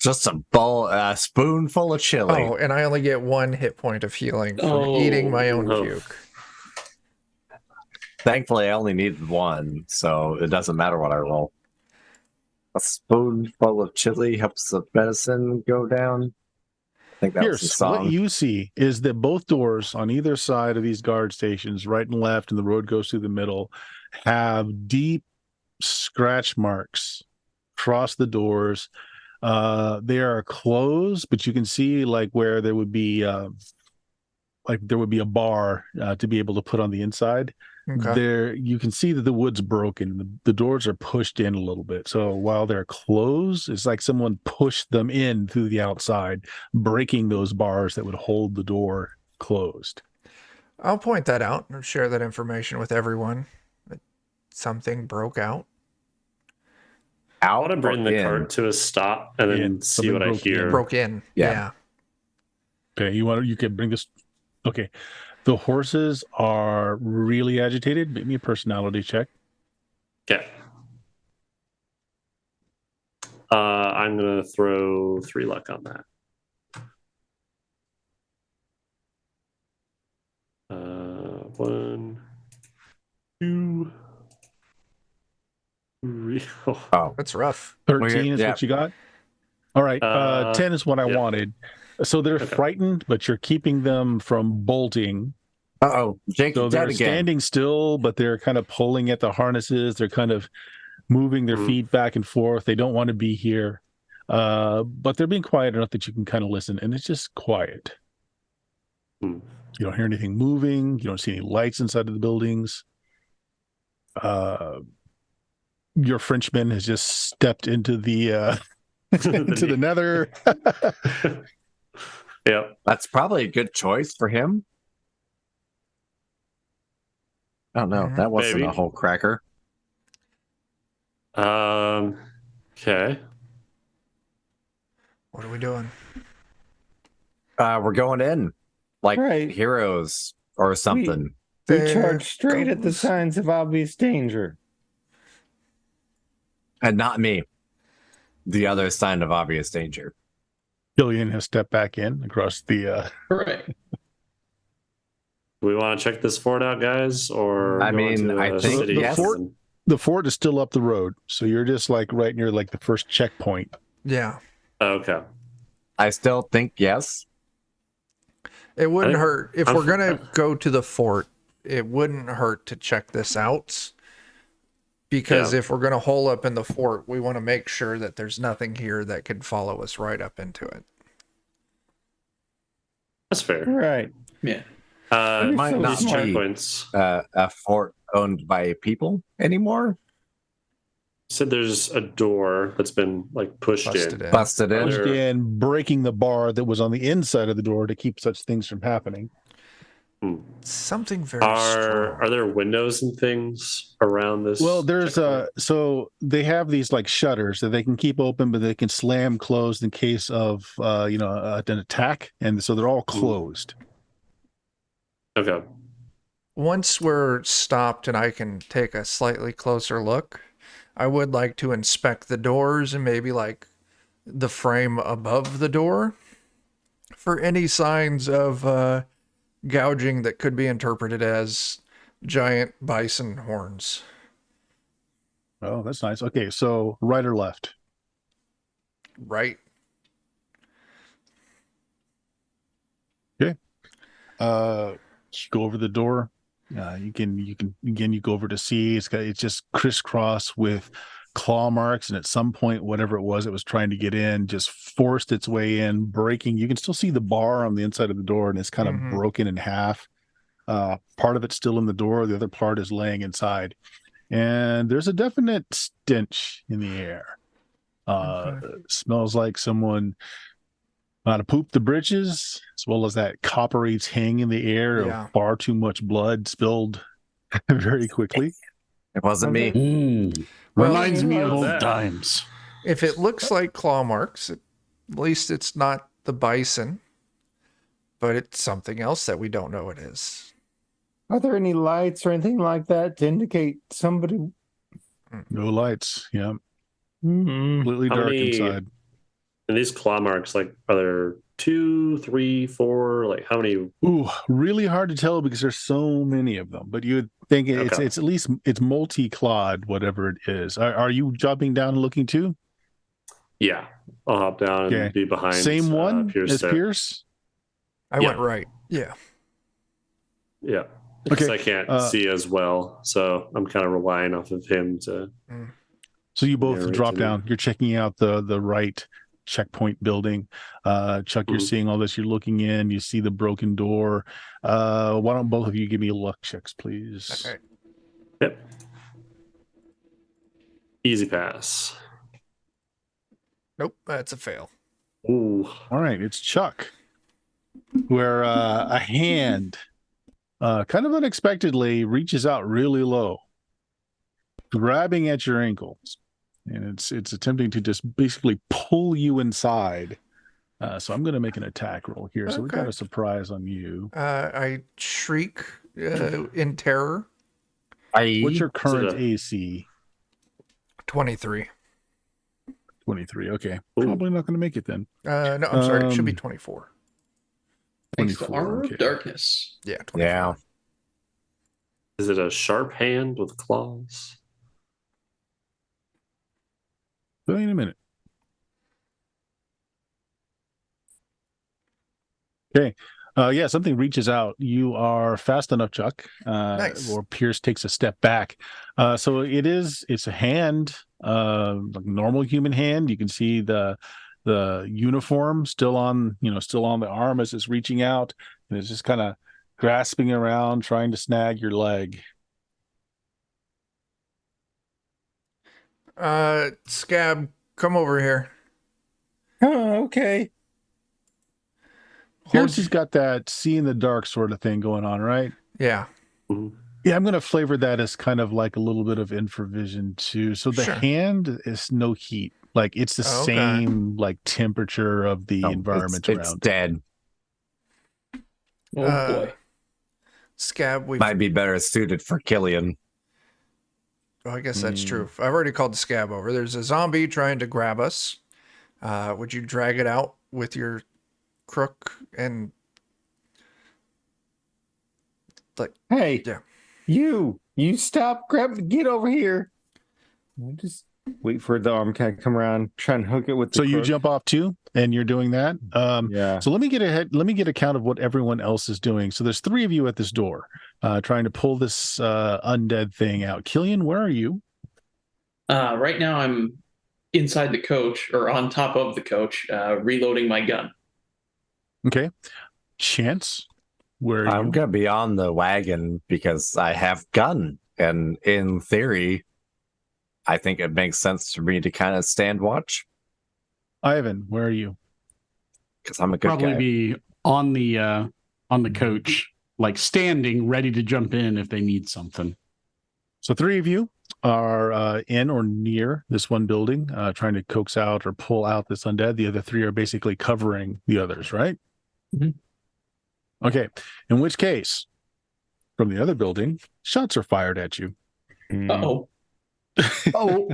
Just a spoonful of chili. Oh, and I only get 1 hit point of healing for Oh, eating my own no. puke. Thankfully, I only need 1, so it doesn't matter what I roll. A spoonful of chili helps the medicine go down. I think that was the Pierce, what song. you see is that both doors on either side of these guard stations, right and left, and the road goes through the middle, have deep scratch marks across the doors. They are closed, but you can see like where there would be a bar to be able to put on the inside. Okay. There you can see that the wood's broken. The doors are pushed in a little bit. So while they're closed, it's like someone pushed them in through the outside, breaking those bars that would hold the door closed. I'll point that out and share that information with everyone. That something broke out. I Out want to bring or the in? cart to a stop and then In. see Something what I broke hear. in. Broke in. Yeah. Okay, you can bring this. Okay, the horses are really agitated. Make me a personality check. Okay. I'm gonna throw 3 luck on that. 1, 2, 3. Oh, That's rough. 13 is yeah. what you got. All right, 10 is what I yeah. wanted. So they're Okay. frightened, but you're keeping them from bolting. Jake, So dead they're again. standing still, but they're kind of pulling at the harnesses. They're kind of moving their feet back and forth. They don't want to be here, but they're being quiet enough that you can kind of listen, and it's just quiet. You don't hear anything moving. You don't see any lights inside of the buildings. Your Frenchman has just stepped into the into the nether. Yep. That's probably a good choice for him. I don't know. That wasn't Maybe. a whole cracker. Okay. What are we doing? We're going in like Right. heroes or something. We There charge straight at the goes- signs of obvious danger. And not me. The other sign of obvious danger. Killian has stepped back in across the. Correct. Do we want to check this fort out, guys, or I go mean, into I a think city? yes. and- The fort is still up the road, so you're just like right near like the first checkpoint. Yeah. Okay. I still think yes. It wouldn't think- hurt if I'm we're for- gonna go to the fort. It wouldn't hurt to check this out, because Yeah. if we're gonna hole up in the fort, we want to make sure that there's nothing here that could follow us right up into it. That's fair. Right. Yeah. You're might so not These smart. be. checkpoints. A fort owned by people anymore. Said there's a door that's been like pushed Busted in. in. Busted in. Other- And breaking the bar that was on the inside of the door to keep such things from happening. Something very strong. Are there windows and things around this? Well, there's checkpoint? so they have these like shutters that they can keep open, but they can slam closed in case of an attack, and so they're all closed. Okay. Once we're stopped and I can take a slightly closer look, I would like to inspect the doors and maybe like the frame above the door for any signs of gouging that could be interpreted as giant bison horns. Oh, that's nice. Okay, so right or left? Right? You go over the door. You can go over to see. It's just crisscross with claw marks, and at some point, whatever it was trying to get in, just forced its way in, breaking. You can still see the bar on the inside of the door, and it's kind of Mhm. broken in half. Part of it's still in the door, the other part is laying inside, and there's a definite stench in the air. Smells like someone might have pooped the britches, as well as that coppery tang in the air Yeah. of far too much blood spilled very quickly. It wasn't me. Well, Reminds me of Well, old that- times. If it looks like claw marks, at least it's not the bison, but it's something else that we don't know it is. Are there any lights or anything like that to indicate somebody? No lights. Yeah, Mm-mm. completely How dark many- inside. And these claw marks, like, are there 2, 3, 4? Like, how many? Ooh, really hard to tell because there's so many of them. But you would think it's Okay. at least it's multi-clawed, whatever it is. Are you jumping down and looking too? Yeah, I'll hop down Okay. and be behind. Same one Pierce as there. Pierce? I Yeah. went right. Yeah. Yeah, because Okay, I can't see as well, so I'm kind of relying off of him to. So you both right drop to me. down. You're checking out the right checkpoint building. Chuck, you're Mhm. seeing all this. You're looking in. You see the broken door. Why don't both of you give me luck checks, please? Okay. Yep. Easy pass. Nope, that's a fail. Ooh. All right, it's Chuck, where a hand, kind of unexpectedly, reaches out really low, grabbing at your ankles, and it's attempting to just basically pull you inside. So I'm going to make an attack roll here. So we got Okay. a surprise on you. I shriek in terror. What's your current a- AC? 23. 23. Okay, Ooh. probably not going to make it then. No, I'm sorry. It should be Um, 24. Thanks to 24, Armor okay. of Darkness. Yeah, 24. Yeah. Is it a sharp hand with claws? Tell you in a minute. Okay. Yeah, something reaches out. You are fast enough, Chuck. Nice. Or Pierce takes a step back. So it's a hand, like normal human hand. You can see the uniform still on the arm as it's reaching out, and it's just kind of grasping around, trying to snag your leg. Scab, come over here. Oh, okay. Pierce has got that see in the dark sort of thing going on, right? Yeah. Mhm. Yeah, I'm going to flavor that as kind of like a little bit of infravision too. So the Sure. hand is no heat. Like it's the Okay. same like temperature of the No, environment it's around. dead. Oh boy. Scab, Might be better suited for Killian. Oh, I guess that's true. I've already called the Scab over. There's a zombie trying to grab us. Would you drag it out with your crook and Hey, Yeah. you stop, get over here. Just wait for the arm cat to come around, try and hook it with the So you crook. jump off too, and you're doing that. Yeah. So let me get a count of what everyone else is doing. So there's 3 of you at this door, trying to pull this undead thing out. Killian, where are you? Right now, I'm inside the coach or on top of the coach, reloading my gun. Okay. Chance, where are I'm you? gonna be on the wagon because I have gun, and in theory, I think it makes sense for me to kind of stand watch Ivan, where are you? because I'm a good Probably guy. be on the coach, like standing, ready to jump in if they need something. So 3 of you are in or near this one building, trying to coax out or pull out this undead. The other 3 are basically covering the others, right? Mhm. Okay. In which case, from the other building, shots are fired at you. Mm. Oh, Oh,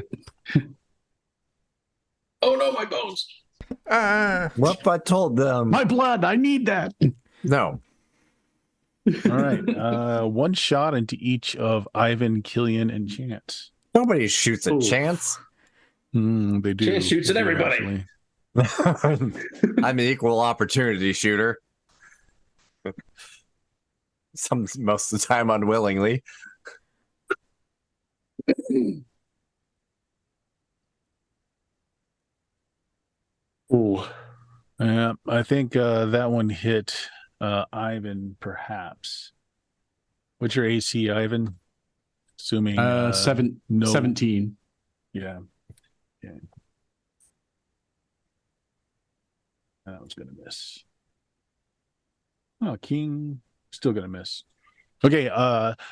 oh no, my bones! Ah, What if I told them? my blood! I need that. No, All right. 1 shot into each of Ivan, Killian, and Chance. nobody shoots a Ooh. chance. Mm, They do. Chance shoots They at do, everybody. actually. I'm an equal opportunity shooter. Most of the time unwillingly. Ooh. I think that one hit Ivan, perhaps. What's your AC, Ivan? Assuming no. 17. Yeah. That was going to miss. Oh, King still going to miss. Okay,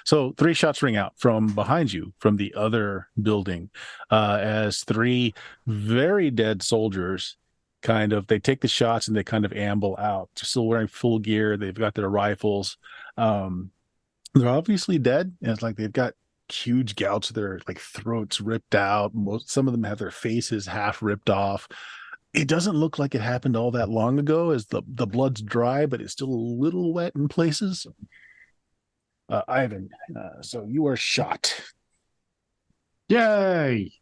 so 3 shots ring out from behind you from the other building as 3 very dead soldiers they take the shots and they kind of amble out. They're still wearing full gear. They've got their rifles. They're obviously dead, and it's like they've got huge gouts of their like throats ripped out. Some of them have their faces half ripped off. It doesn't look like it happened all that long ago, as the blood's dry, but it's still a little wet in places. Ivan, so you are shot. Yay!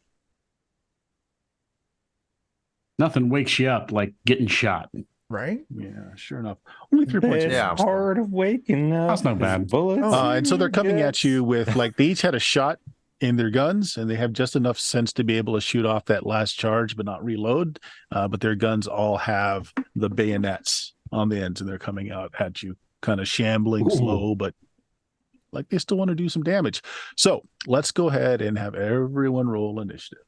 Nothing wakes you up like getting shot. right? Yeah, sure enough. Only 3 points. Best Yeah. part of waking up. That's not is bad. Bullets. And so they're coming at Yes. you with they each had a shot in their guns, and they have just enough sense to be able to shoot off that last charge, but not reload. But their guns all have the bayonets on the ends, and they're coming out at you, kind of shambling, slow, but like they still want to do some damage. So let's go ahead and have everyone roll initiative.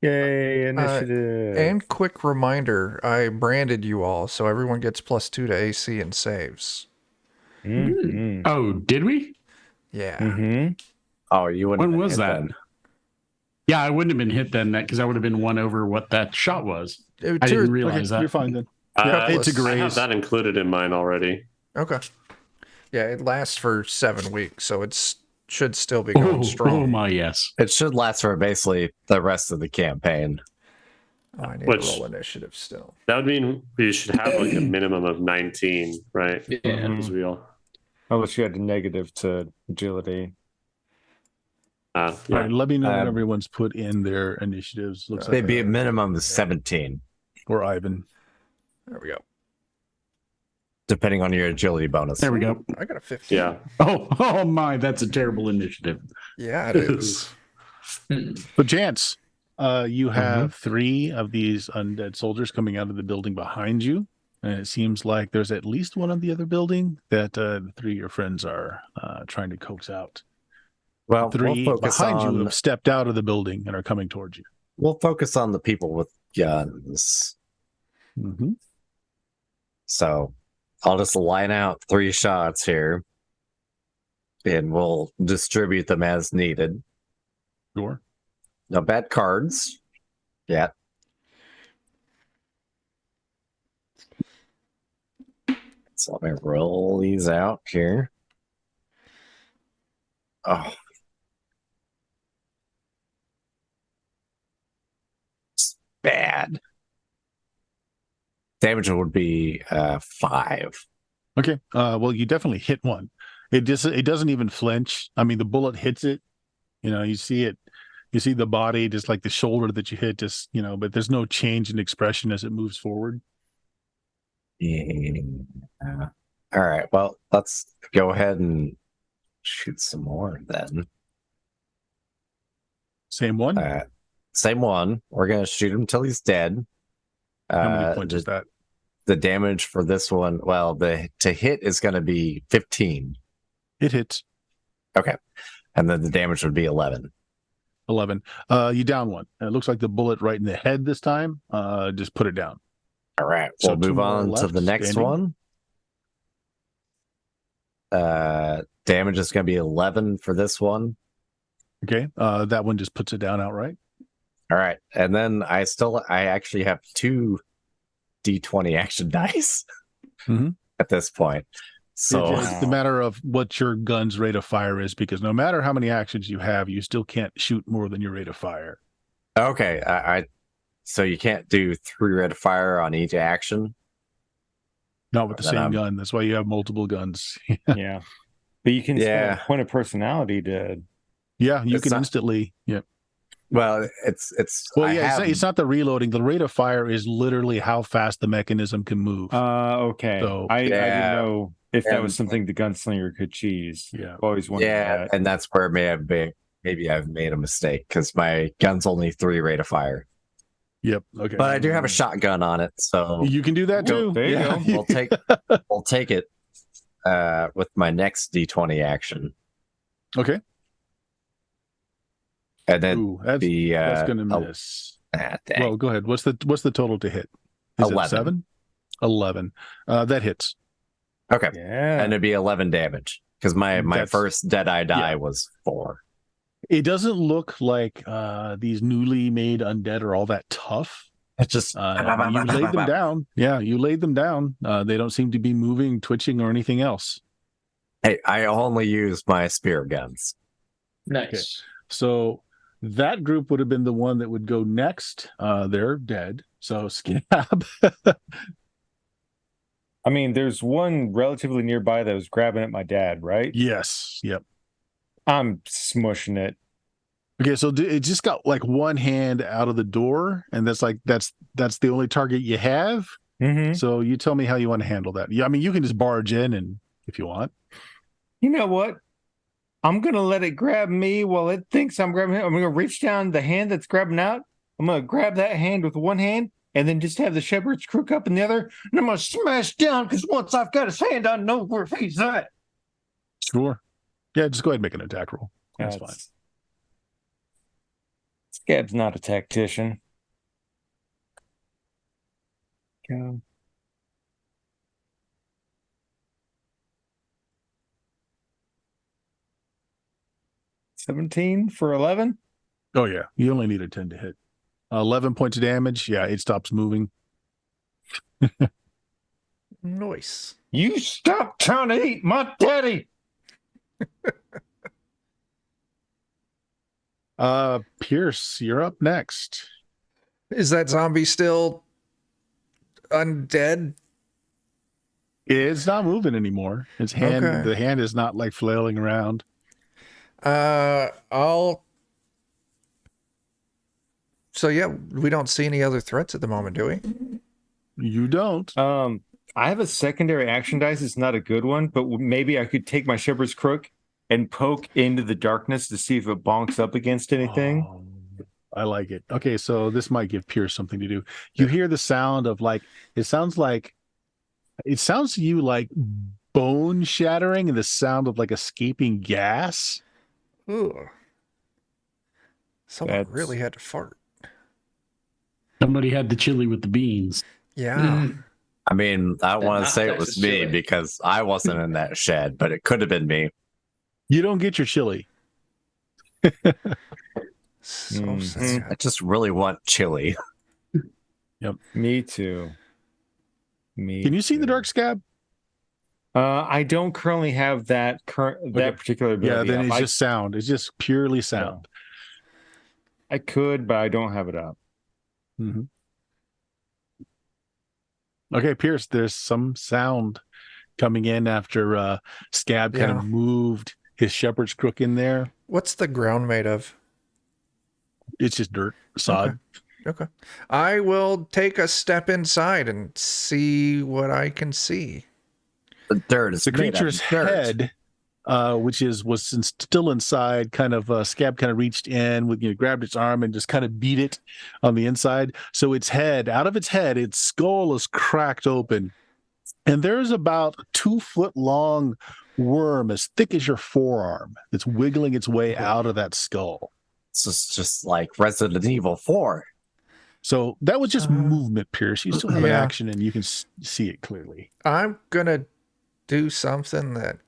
Yay, initiative. And quick reminder, I branded you all, so everyone gets +2 to AC and saves. Mm-hmm. Oh, did we? Yeah. Mm-hmm. Oh, you wouldn't. When have was hit that? then. Yeah, I wouldn't have been hit then, because I would have been 1 over what that shot was. I Two- didn't Okay, realize you're that. fine then. It's a I have graze. that included in mine already. Okay. Yeah, it lasts for 7 weeks, so it's should still be going Oh strong. my, yes. It should last for basically the rest of the campaign. Oh, I need Which- to roll initiative still. That would mean we should have like a minimum of 19, right? Yeah. Because we all. Unless you had a negative to agility. All Yeah. right, let me know when Um, everyone's put in their initiatives. Looks They'd like be a minimum of 17, or Ivan. There we go. depending on your agility bonus. There we go. I got a 15. Yeah. Oh my, that's a terrible initiative. Yeah, it is. So Chance, you have 3 of these undead soldiers coming out of the building behind you. And it seems like there's at least one of the other building that the 3 of your friends are trying to coax out. Well, 3 we'll focus behind you on have stepped out of the building and are coming towards you. the people with guns. Mm-hmm. So I'll just line out 3 shots here, and we'll distribute them as needed. Sure. No bad cards yet. So let me roll these out here. Oh. It's bad. Damage would be 5. Okay. Well, you definitely hit one. It doesn't even flinch. I mean, the bullet hits it. You see it. You see the body, just like the shoulder that you hit, just but there's no change in expression as it moves forward. Yeah. All right. Well, let's go ahead and shoot some more then. Same one. Same one. We're gonna shoot him till he's dead. How many points is that? The damage for this one, well, to hit is going to be 15. It hits. Okay, and then the damage would be 11. 11. You down one. It looks like the bullet right in the head this time. Just put it down. All right, So we'll move on to the next one. Damage is going to be 11 for this one. Okay, that one just puts it down outright. All right, and then I actually have 2 D20 action dice at this point. So it's the matter of what your gun's rate of fire is, because no matter how many actions you have, you still can't shoot more than your rate of fire. Okay, so you can't do 3 rate of fire on each action? Not with the same gun. That's why you have multiple guns. Yeah. But you can spend a point of personality to... Yeah, you can instantly... Yeah. Well, it's it's not the reloading. The rate of fire is literally how fast the mechanism can move. Okay. So, I didn't know if that was something the gunslinger could cheese. Yeah. I've always wondered that. And that's where maybe I've made a mistake, because my gun's only 3 rate of fire. Yep. Okay. But I do have a shotgun on it, so you can do that too. There you go. We'll take it with my next D20 action. Okay. And then that's gonna miss. Well, go ahead. What's the total to hit? Is 11. It 7? 11. That hits. Okay. Yeah. And it'd be 11 damage, because my first Deadeye die was 4. It doesn't look like these newly made undead are all that tough. It's just you laid them down. Yeah, you laid them down. They don't seem to be moving, twitching, or anything else. Hey, I only use my spear guns. Nice. Okay. So that group would have been the one that would go next. They're dead. So Scab. I mean, there's one relatively nearby that was grabbing at my dad, right? Yes. Yep. I'm smushing it. Okay, so it just got like one hand out of the door, and that's the only target you have. Mm-hmm. So you tell me how you want to handle that. Yeah, I mean, you can just barge in, and if you want. You know what? I'm gonna let it grab me while it thinks I'm grabbing it. I'm gonna reach down the hand that's grabbing out. I'm gonna grab that hand with one hand, and then just have the shepherd's crook up in the other, and I'm gonna smash down, because once I've got his hand, I know where he's at. Sure. Yeah, just go ahead and make an attack roll. That's fine. Scab's not a tactician. Go. $17 for 11. Oh yeah, you only need a 10 to hit. 11 points of damage. Yeah, it stops moving. Nice. You stop trying to eat my daddy. Pierce, you're up next. Is that zombie still undead? It's not moving anymore. Its hand, The hand is not like flailing around. So yeah, we don't see any other threats at the moment, do we? You don't. I have a secondary action dice. It's not a good one, but maybe I could take my shepherd's crook and poke into the darkness to see if it bonks up against anything. Oh, I like it. Okay, so this might give Pierce something to do. You hear the sound of it sounds to you like bone shattering, and the sound of like escaping gas. Ooh. Someone really had to fart. Somebody had the chili with the beans. Yeah. I mean, I don't want to say it was me because I wasn't in that shed, but it could have been me. You don't get your chili. So sad. I just really want chili. Yep. Me too. Can you see the dark scab? I don't currently have that particular ability. Yeah, then it's just sound. It's just purely sound. I could, but I don't have it up. Mm-hmm. Okay, Pierce, there's some sound coming in after Scab kind Yeah. of moved his shepherd's crook in there. What's the ground made of? It's just dirt, sod. Okay. I will take a step inside and see what I can see. The dirt is The made out of creature's dirt. head, still inside, kind of Scab kind of reached in with grabbed its arm and just kind of beat it on the inside. So its head, out of its head, its skull is cracked open, and there's about a 2-foot long worm as thick as your forearm that's wiggling its way out of that skull. It's just like Resident Evil 4. So that was just movement, Pierce. You still have an Yeah. action, and you can see it clearly. I'm gonna do something that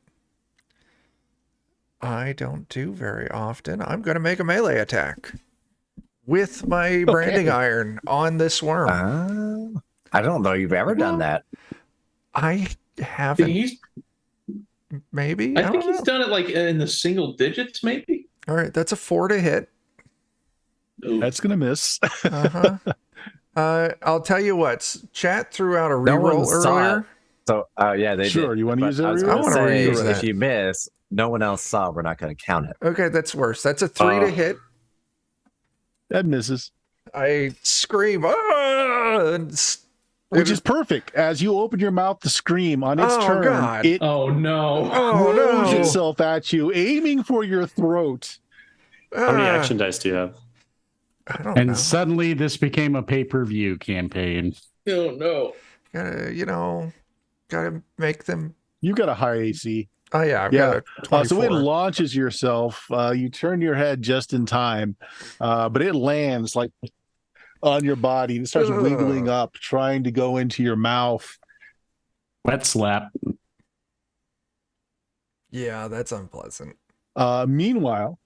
I don't do very often. I'm gonna make a melee attack with my branding iron on this worm. I don't know you've ever done that. I haven't. He's, Maybe. I think don't he's know. done it like in the single digits, maybe. All right, that's a 4 to hit. Ooh. That's gonna miss. Uh-huh. I'll tell you what. Chat threw out a No one reroll saw earlier. it. So, yeah, they Sure, did. you wanna But use it, I was reroll? gonna I wanna say, reuse if that. you miss, no one else saw. We're not going to count it. Okay, that's worse. That's a 3 to hit. That misses. I scream, "Ah!" and Which is perfect. As you open your mouth to scream on its Oh, turn, God. it Oh no! oh throws no! itself at you, aiming for your throat. How many Ah, action dice do you have? I don't And know. suddenly this became a pay-per-view campaign. Oh no! Gotta make them. You got a high AC. Oh yeah, I've Yeah. got a 24. So it launches yourself. You turn your head just in time, but it lands like on your body and starts Ugh. wiggling up, trying to go into your mouth. Wet slap. Yeah, that's unpleasant. Meanwhile,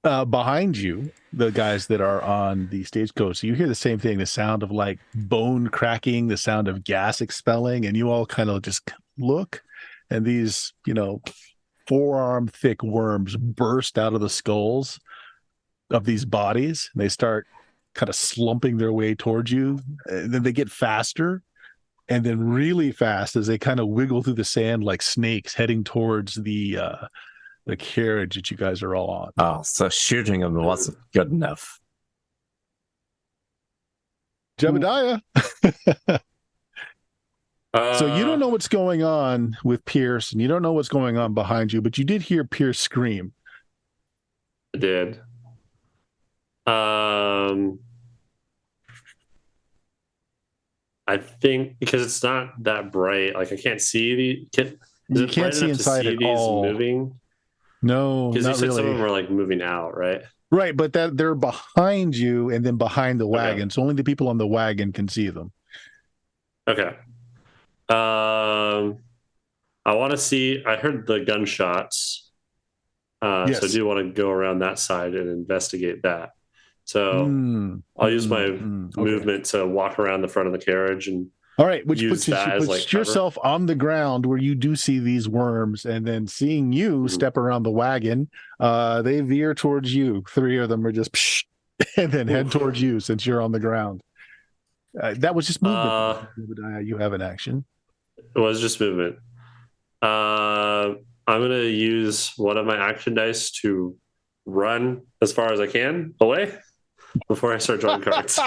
behind you, the guys that are on the stagecoach, so you hear the same thing, the sound of like bone cracking, the sound of gas expelling, and you all kind of just look, and these, forearm thick worms burst out of the skulls of these bodies, and they start kind of slumping their way towards you, and then they get faster and then really fast as they kind of wiggle through the sand like snakes heading towards the carriage that you guys are all on. Oh, so shooting them wasn't good enough. Jebediah. So you don't know what's going on with Pierce, and you don't know what's going on behind you, but you did hear Pierce scream. I did. I think because it's not that bright, like I can't see is You it can't bright see enough inside to see at these all. moving? No, Because you not said some of really. them were like moving out, right? Right, but that they're behind you and then behind the Okay. wagon, so only the people on the wagon can see them. Okay. I want to see. I heard the gunshots, so I Yes. do want to go around that side and investigate that. So I'll use my okay. movement to walk around the front of the carriage and All right, which use puts, you, that as, puts like, cover. yourself on the ground where you do see these worms, and then seeing you step around the wagon, they veer towards you. 3 of them are just psh, and then head towards you since you're on the ground. That was just movement. You have an action. It was just movement. I'm gonna use one of my action dice to run as far as I can away before I start drawing cards.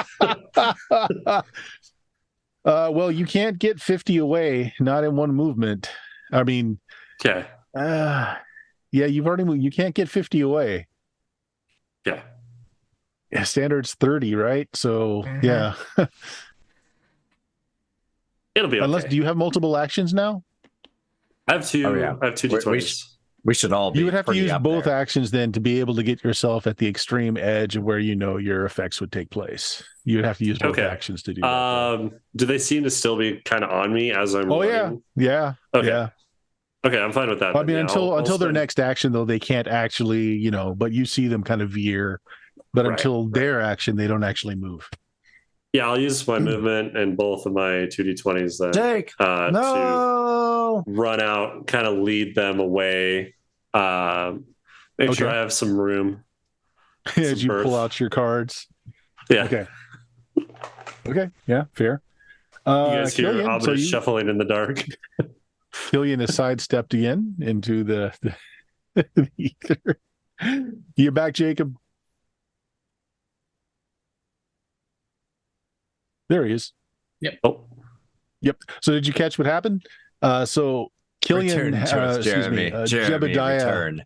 Well, you can't get 50 away, not in one movement. I mean, Okay. yeah, you've already moved. You can't get 50 away. Yeah. Yeah, standard's 30, right? So yeah. It'll be okay. Unless, do you have multiple actions now? I have two. Oh, yeah. I have two d20s. We should all be. You would have to pretty use up both there. actions then to be able to get yourself at the extreme edge of where your effects would take place. You would have to use both Okay. actions to do that. Do they seem to still be kind of on me as I'm Oh running? yeah. Okay. Yeah. Okay, I'm fine with that. I then. mean, Yeah, until I'll their spend- next action though, they can't actually, but you see them kind of veer. But Right, until their action, they don't actually move. Yeah, I'll use my movement and both of my 2d20s then Jake, to no. run out, kind of lead them away. Make sure Okay. I have some room. As you berth. pull out your cards. Yeah. Okay. Okay. Yeah. Fair. You guys hear Killian, ominous so you- shuffling in the dark. Killian is sidestepped again into the ether. You're back, Jacob. There he is. Oh, Yep. So did you catch what happened? So Killian, Return to us, Jeremy. Jeremy, return.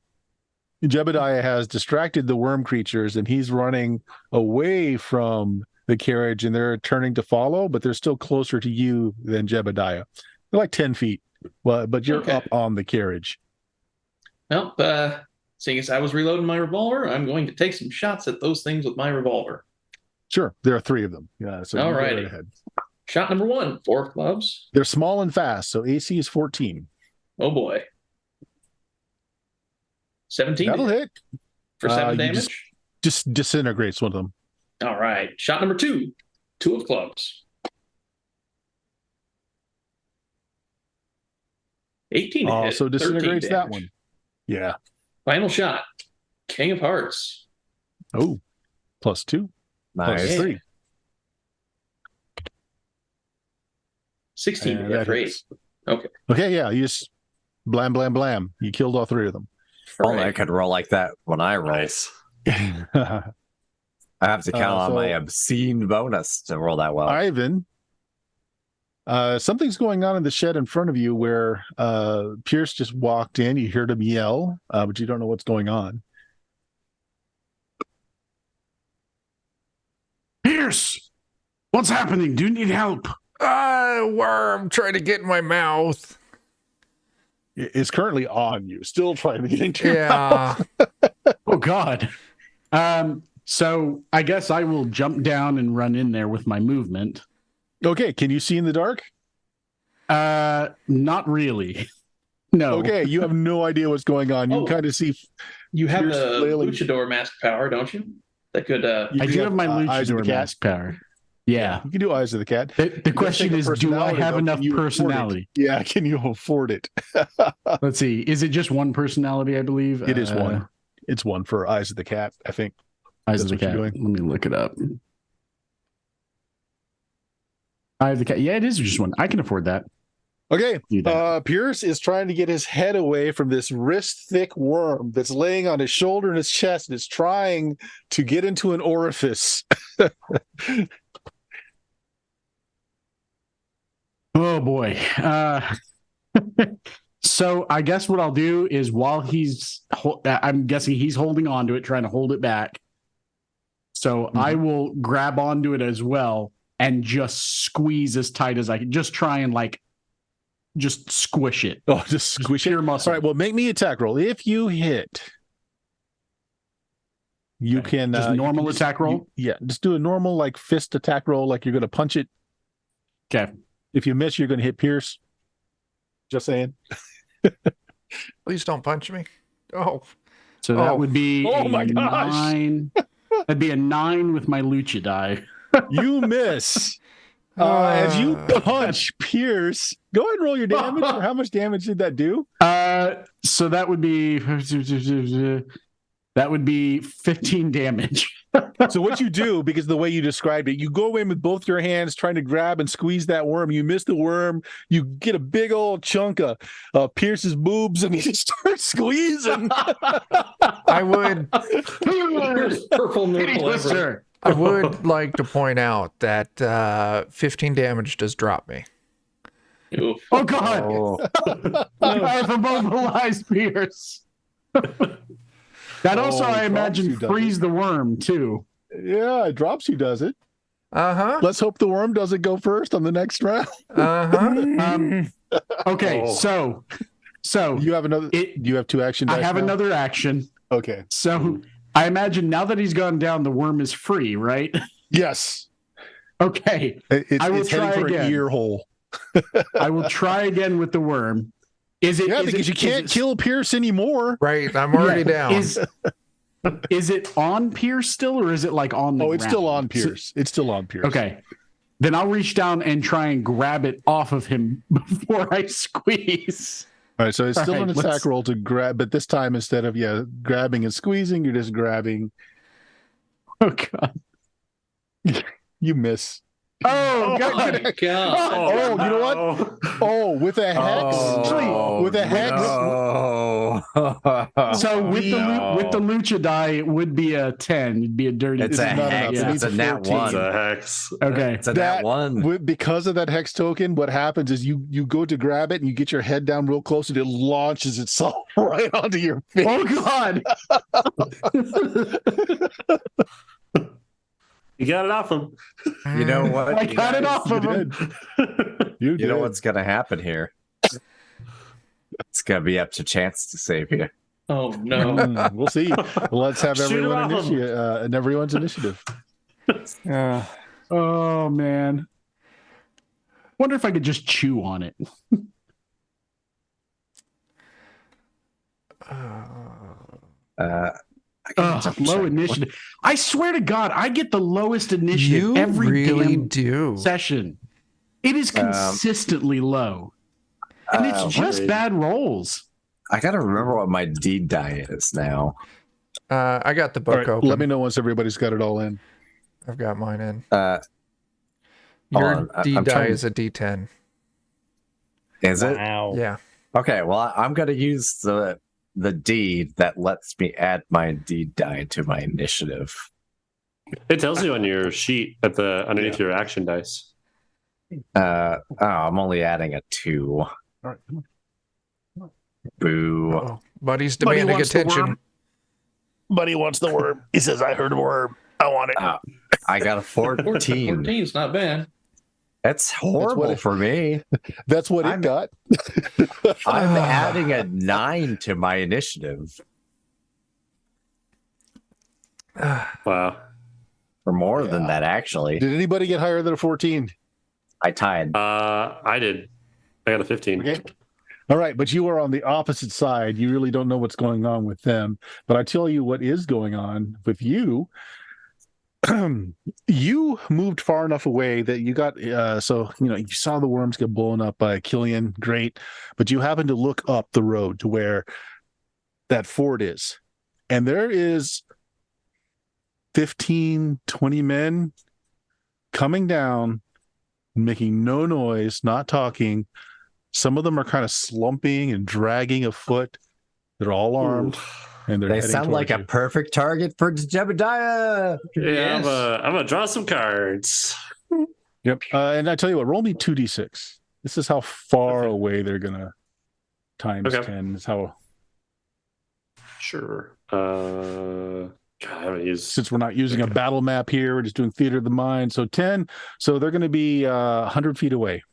Jebediah has distracted the worm creatures, and he's running away from the carriage, and they're turning to follow, but they're still closer to you than Jebediah. They're like 10 feet, but you're Okay. up on the carriage. Well, seeing as I was reloading my revolver, I'm going to take some shots at those things with my revolver. Sure, there are 3 of them. Yeah, so you go right Alrighty. ahead. Shot number 1, 4 clubs. They're small and fast, so AC is 14. Oh boy. 17 That'll hit. for 7 you damage. Just disintegrates one of them. All right. Shot number 2, 2 of clubs. 18 to hit. So 13 disintegrates that damage. one. Yeah. Final shot. King of Hearts. Oh, +2. Nice. Yeah. +3. 16 to And hit that for 8. hits. Okay. Okay, yeah, you just blam, blam, blam. You killed all 3 of them. Only I could roll like that when I roll. nice. I have to count on my obscene bonus to roll that well. Ivan, something's going on in the shed in front of you where Pierce just walked in. You heard him yell, but you don't know what's going on. Pierce, what's happening? Do you need help? Worm trying to get in my mouth. It's currently on you, still trying to get into your Yeah. Oh God. So I guess I will jump down and run in there with my movement. Okay, can you see in the dark? Not really. No. Okay, you have no idea what's going on. You Oh. kind of see. You have Pierce the flailing. luchador mask power, don't you? That could. You I do have, have my Eyes of the luchador Cat. mask power. Yeah. You can do Eyes of the Cat. The question take a is, do I personality, have though. enough Can you afford it? personality? Yeah, can you afford it? Let's see. Is it just one personality, I believe? It is one. It's one for Eyes of the Cat, I think. Eyes of the That's what Cat. you're Let me look it up. Eye of the Cat. Yeah, it is just one. I can afford that. Okay, Do that. Pierce is trying to get his head away from this wrist-thick worm that's laying on his shoulder and his chest, and it's trying to get into an orifice. Oh boy. So I guess what I'll do is while I'm guessing he's holding on to it, trying to hold it back. So I will grab onto it as well and just squeeze as tight as I can. Just try and just squish it. Oh, just squish it. Pure muscle. All right, well, make me attack roll. If you hit, you Okay. can... Just you normal can just- attack roll? yeah, just do a normal fist attack roll like you're going to punch it. Okay. If you miss, you're going to hit Pierce. Just saying. Please don't punch me. Oh. So that Oh. would be Oh a my gosh. 9. That'd be a 9 with my lucha die. You miss. As you punch Pierce, go ahead and roll your damage. Or how much damage did that do? So that would be 15 damage. So what you do, because the way you described it, you go in with both your hands trying to grab and squeeze that worm. You miss the worm. You get a big old chunk of Pierce's boobs, and you just start squeezing. I would First purple nipple ever. Sir. I would like to point out that 15 damage does drop me. Oof. Oh God! Oh, I've immobilized Pierce. That also, Oh, I drops imagine, you, doesn't freeze the worm too. Yeah, it drops you, does it? Uh-huh. Let's hope the worm doesn't go first on the next round. Uh-huh. Okay, Oh. so You have another. You have 2 action dice I have now? another action. Okay. So I imagine now that he's gone down, the worm is free, right? Yes. Okay, It's, I will it's heading try for again. an ear hole. I will try again with the worm. Is it? Yeah, is because it- you can't is it- kill Pierce anymore. Right. I'm already down. Is it on Pierce still, or is it on the Oh, it's still ground? on Pierce. It's still on Pierce. Okay. Then I'll reach down and try and grab it off of him before I squeeze. All right, so it's All still right, an attack let's- roll to grab, but this time instead of grabbing and squeezing, you're just grabbing. Oh God. You miss. Oh, Oh, God. my God. Oh, you know what? no. Oh, with a hex. With a hex. No. So with the lucha die, it would be a 10. It'd be a dirty. It's This a is not hex. enough. It It's needs a nat 14. It's one. a hex. Okay. It's a That- nat one. Because of that hex token, what happens is you go to grab it and you get your head down real close and it launches itself right onto your face. Oh, God. You got it off him. You know what? I you got it guys? off of him. You You know did. what's gonna happen here? It's gonna be up to Chance to save you. Oh no. We'll see. Let's have Shoot it off him. everyone's initiative. Oh, man. Wonder if I could just chew on it. Low initiative. I swear to God, I get the lowest initiative You every really damn do. session. It is consistently low. And it's just bad rolls. I gotta remember what my deed die is now. I got the All book right, open. let me know once everybody's got it all in. I've got mine in. Hold Your on, D I'm die trying- is a D10. Is it? Wow. Yeah. Okay, well, I'm gonna use the deed that lets me add my deed die to my initiative. It tells you on your sheet at the underneath your action dice. I'm only adding a 2. All right, come on. Boo. Uh-oh. Buddy's Buddy demanding wants the attention. worm. Buddy wants the worm. He says, I heard a worm. I want it. I got a 14. 14's not bad. That's horrible for me. That's what I'm- it got. I'm adding a 9 to my initiative. Wow. Or more than that, actually. Did anybody get higher than a 14? I tied. I did. I got a 15. Okay. All right, but you are on the opposite side. You really don't know what's going on with them. But I tell you what is going on with you. You moved far enough away that you got so you saw the worms get blown up by Killian, great, but you happened to look up the road to where that fort is, and there is 15, 20 men coming down, making no noise, not talking. Some of them are kind of slumping and dragging a foot. They're all armed. And They heading sound like towards a perfect target for Jebediah. Yeah, Yes. I'm gonna draw some cards. you. Yep. And I tell you what, roll me 2d6. This is how far away they're gonna times Okay. 10 is how, Sure. God, I haven't used. since we're not using a battle map here, we're just doing theater of the mind. So 10, so they're gonna be 100 feet away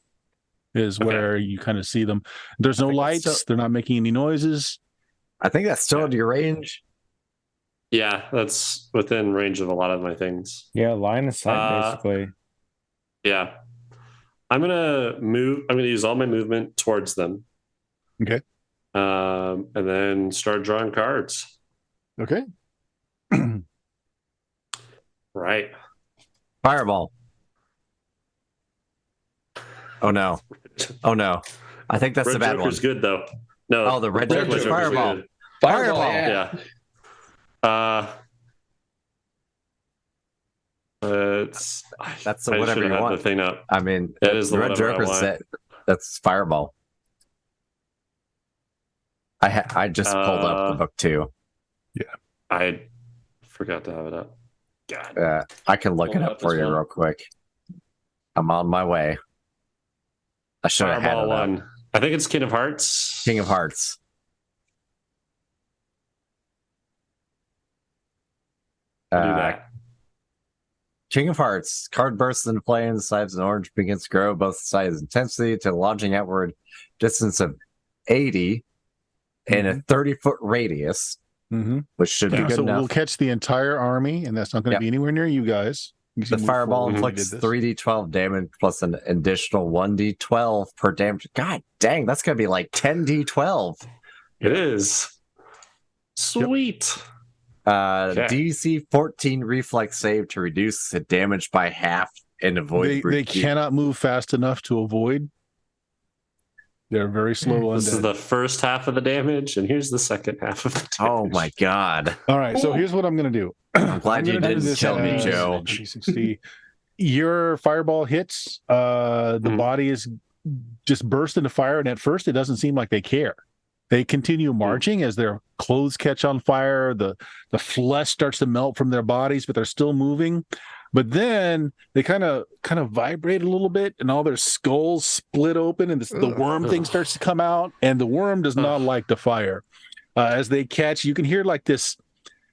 is where you kind of see them. There's no think it's lights, still- they're not making any noises. I think that's still in your range. Yeah, that's within range of a lot of my things. Yeah, line of sight, basically. Yeah. I'm gonna move. I'm gonna use all my movement towards them. Okay. And then start drawing cards. Okay. Right. Fireball. Oh no. Oh no. I think that's Red the bad one. Joker's good though. No. Oh, the red Joker's are Fireball. good. Fireball. Fireball. Yeah. Yeah. It's That's the I whatever should you have had want. the thing up. I mean, That is the the red whatever I Joker's want. set. That's Fireball. I just pulled up the book too. I forgot to have it up. God. I can look Pull it it up up for as you well. real quick. I'm on my way. I should have had Fireball it up. one. I think it's King of Hearts. King of Hearts. I'll do that. King of Hearts. Card bursts into flames. Sides and orange begins to grow. Both sides intensity to launching outward distance of 80 in a 30-foot radius, Mm-hmm. which should be good So enough. we'll catch the entire army, and that's not going to Yep. be anywhere near you guys. You can The move fireball forward when we inflicts did this. 3d12 damage plus an additional 1d12 per damage. God dang, that's going to be like 10d12. It is. Sweet. Okay. DC 14 reflex save to reduce the damage by half and avoid. They cannot move fast enough to avoid. They're very slow This is undead. the first half of the damage, and here's the second half of the damage. Oh my god. All right, so here's what I'm going to do. I'm glad you gonna do didn't this kill me, as Joe. a 360. your fireball hits. The body is just burst into fire, and at first it doesn't seem like they care. They continue marching as their clothes catch on fire. The flesh starts to melt from their bodies, but they're still moving. But then they kind of vibrate a little bit, and all their skulls split open, and the worm thing starts to come out. And the worm does not like the fire. As they catch, you can hear like this.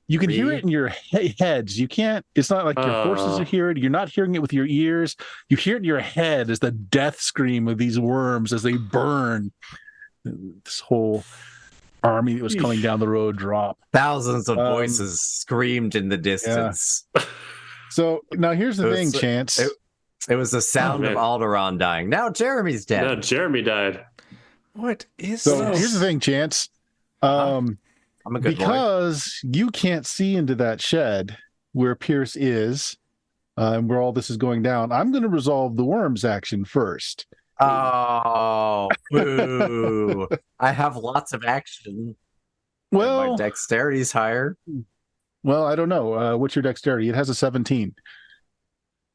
You can hear it in your heads. You can't. It's not like your forces are hearing it. You're not hearing it with your ears. You hear it in your head as the death scream of these worms as they burn. This whole army that was coming down the road drop. Thousands of voices screamed in the distance. Yeah. So now here's the thing, Chance. It was the sound of Alderaan dying. Now Jeremy's dead. No, Jeremy died. What is So this? here's the thing, Chance. I'm a good boy. Because you can't see into that shed where Pierce is, and where all this is going down, I'm going to resolve the worms action first. Oh, boo. I have lots of action. Well, my dexterity's higher. Well, I don't know. What's your dexterity? It has a 17.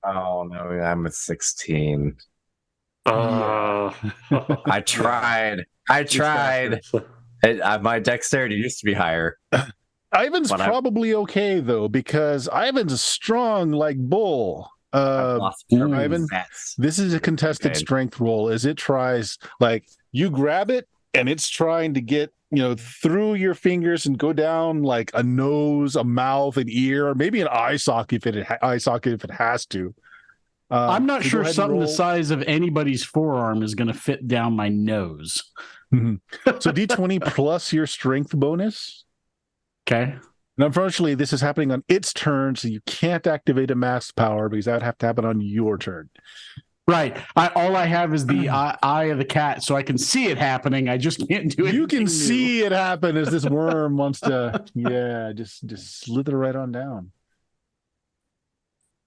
Oh, no, I'm at 16. Yeah. I tried. My dexterity used to be higher. Ivan's probably okay, though, because Ivan's a strong like bull. Ivan, this is a contested strength roll as it tries, like you grab it and it's trying to get through your fingers and go down like a nose, a mouth, an ear, or maybe an eye socket if it has to. I'm not sure something the size of anybody's forearm is going to fit down my nose. So D20 plus your strength bonus. Okay. And unfortunately, this is happening on its turn, so you can't activate a mass power because that would have to happen on your turn. Right. All I have is the eye of the cat, so I can see it happening. I just can't do it. You can see it happen as this worm wants to, just slither right on down.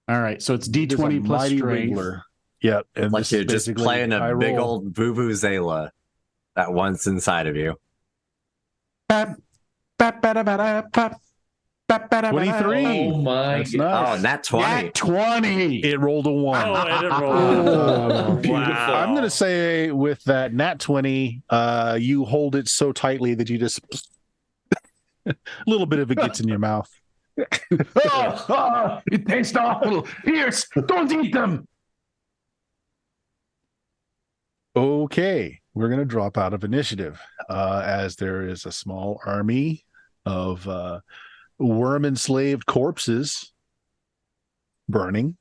All right. So it's D20 plus strength. Yep. And like you're just playing a big old vuvuzela that one's inside of you. 23. Oh my! That's nice. Oh, nat 20. Nat 20. It rolled a 1. Oh, I didn't roll. Beautiful. I'm going to say with that nat 20, you hold it so tightly that you just a little bit of it gets in your mouth. It tastes awful. Pierce, don't eat them. Okay, we're going to drop out of initiative as there is a small army of worm-enslaved corpses burning.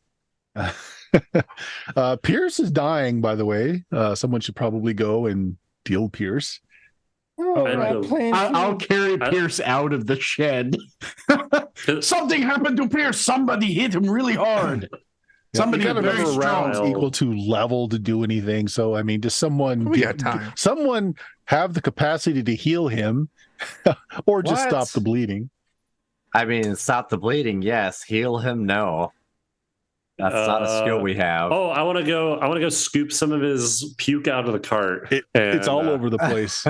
Pierce is dying, by the way. Someone should probably go and deal Pierce. I'll carry Pierce out of the shed. Something happened to Pierce. Somebody hit him really hard. Somebody very strong. Equal to level to do anything. So I mean, does someone someone have the capacity to heal him, or just stop the bleeding? I mean, stop the bleeding. Yes. Heal him. No. That's not a skill we have. Oh, I want to go scoop some of his puke out of the cart. It's all over the place.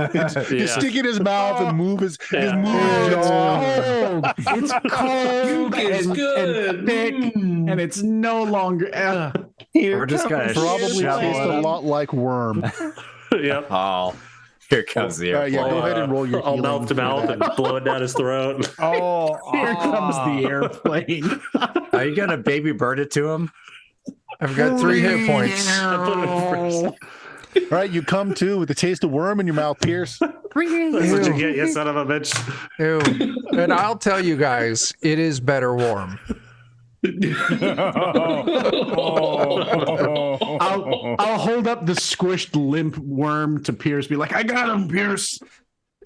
He's stick in his mouth and move his jaw. It's cold. Puke is good. And thick, and it's no longer. We're just gonna probably taste a lot like worm. Yep. Oh, here comes the airplane. Yeah, go ahead and roll your. I'll mouth to mouth and blow it down his throat. Here comes the airplane. Are you gonna baby bird it to him? I've got 3 hit points. I put it in first. All right, you come to with the taste of worm in your mouth, Pierce. That's what you get, you son of a bitch. Ew. And I'll tell you guys, it is better warm. I'll hold up the squished limp worm to Pierce. Be like, I got him, Pierce.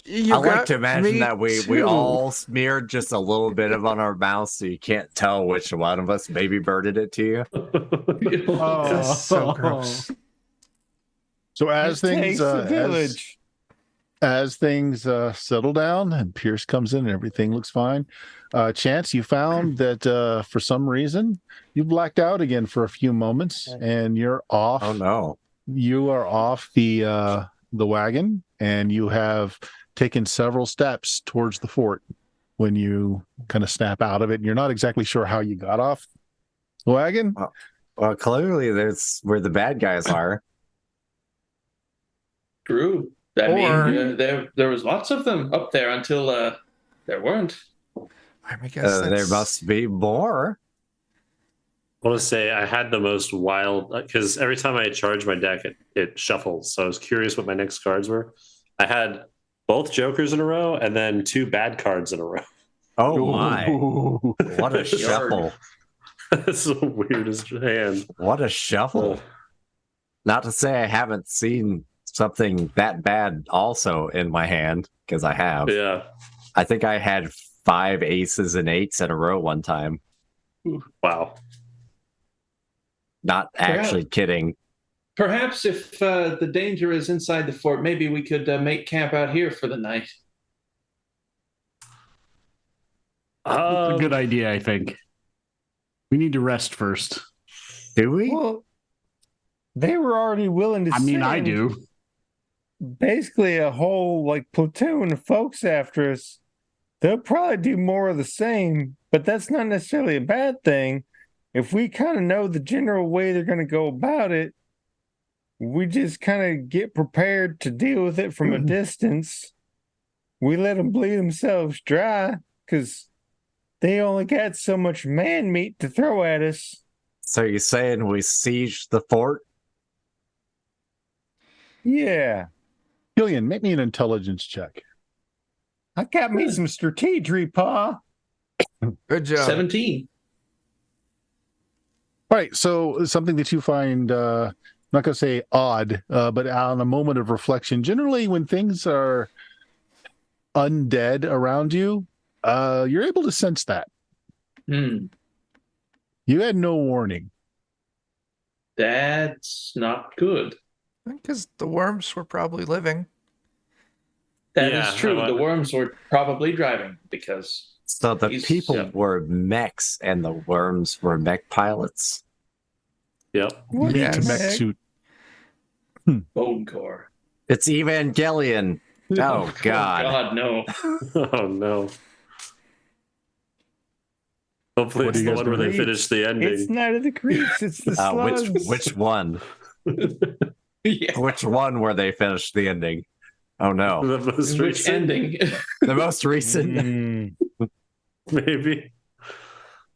I like to imagine that we all smeared just a little bit of on our mouth, so you can't tell which one of us baby birded it to you. That's so gross. So as things settle down and Pierce comes in and everything looks fine, Chance, you found that for some reason you blacked out again for a few moments and you're off. Oh no! You are off the wagon and you have taken several steps towards the fort when you kind of snap out of it. And you're not exactly sure how you got off the wagon. Well, clearly that's where the bad guys are. True. I Or- mean, there was lots of them up there until there weren't. I guess There that's must be more. I want to say I had the most wild because every time I charge my deck, it shuffles. So I was curious what my next cards were. I had both Jokers in a row and then 2 bad cards in a row. Oh my! Ooh. What a shuffle! That's the weirdest hand. What a shuffle! Not to say I haven't seen something that bad also in my hand, because I have. Yeah. I think I had 5 aces and 8s in a row one time. Wow. Not actually kidding. Perhaps if the danger is inside the fort, maybe we could make camp out here for the night. That's a good idea, I think. We need to rest first. Do we? Well, they were already willing to I mean, I send do. basically a whole like platoon of folks after us. They'll probably do more of the same, but that's not necessarily a bad thing. If we kind of know the general way they're going to go about it, we just kind of get prepared to deal with it from a distance. We let them bleed themselves dry because they only got so much man meat to throw at us. So you're saying we siege the fort? Yeah, Killian, make me an intelligence check. I got me some strategy, Pa. good job. 17. All right, so something that you find, I'm not going to say odd, but on a moment of reflection, generally when things are undead around you, you're able to sense that. Hmm. You had no warning. That's not good. Because the worms were probably living. That is Yeah, true. The worms were probably driving because So the He's- people yeah. were mechs and the worms were mech pilots. Yep. What Meat Yes. the mech heck? suit. bone core. It's Evangelion. Oh God! God, no. Oh no. Hopefully What it's are you the guys one where doing? they finish the ending. It's Night of the Creeps. It's the slugs. Which one? Yeah. Which one where they finished the ending? Oh no, The most Which recent, ending? the most recent. Mm. maybe.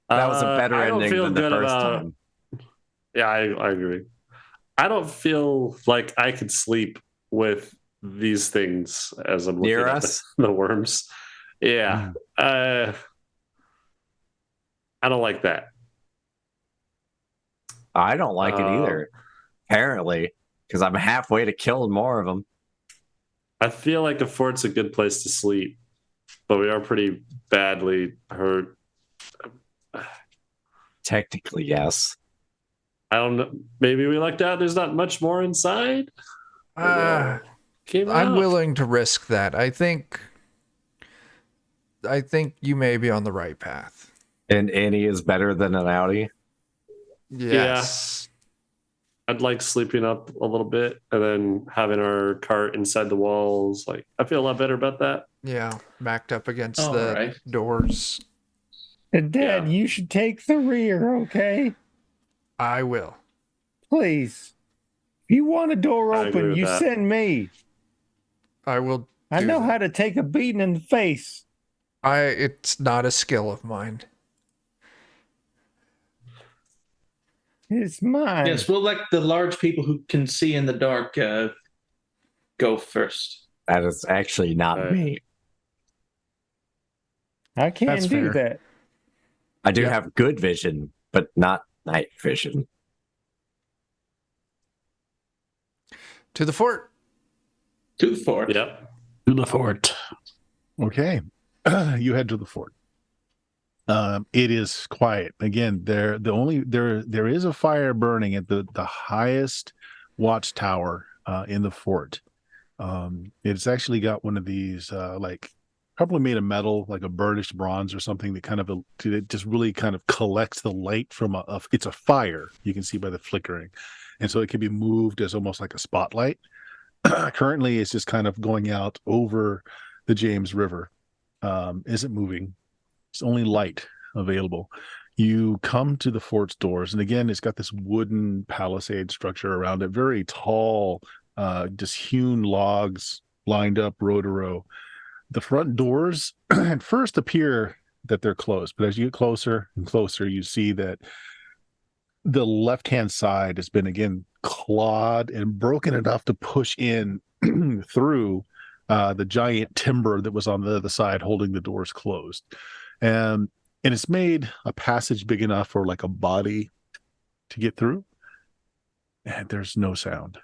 That was a better I don't ending feel than the good first about. time. Yeah, I agree. I don't feel like I could sleep with these things as I'm looking Near at us? the worms. Yeah. I don't like that. I don't like it either. Apparently, because I'm halfway to killing more of them. I feel like a fort's a good place to sleep, but we are pretty badly hurt. Technically, yes. I don't know. Maybe we lucked out. There's not much more inside. Came I'm out. willing to risk that. I think you may be on the right path. And any is better than an Audi. Yes. I'd like sleeping up a little bit and then having our cart inside the walls. Like I feel a lot better about that. Yeah. Backed up against All the right. doors. And Dad, Yeah. you should take the rear, okay? I will. Please. If you want a door I agree open, with you that. send me. I will. I do know that. how to take a beating in the face. It's not a skill of mine. It's mine. Yes, we'll let the large people who can see in the dark go first. That is actually not Right. me. I can That's do fair. that. I do Yep. have good vision, but not night vision. To the fort. To the fort. Yep. To the fort. Okay. You head to the fort. It is quiet. Again, there is a fire burning at the highest watchtower in the fort. It's actually got one of these like probably made of metal, like a burnished bronze or something that kind of it just really kind of collects the light from it's a fire. You can see by the flickering, and so it can be moved as almost like a spotlight. Currently, it's just kind of going out over the James River. Isn't moving. It's only light available. You come to the fort's doors, and again, it's got this wooden palisade structure around it, very tall, just hewn logs lined up row to row. The front doors at first appear that they're closed, but as you get closer and closer, you see that the left-hand side has been again clawed and broken enough to push in through the giant timber that was on the other side holding the doors closed. And it's made a passage big enough for like a body to get through. And there's no sound.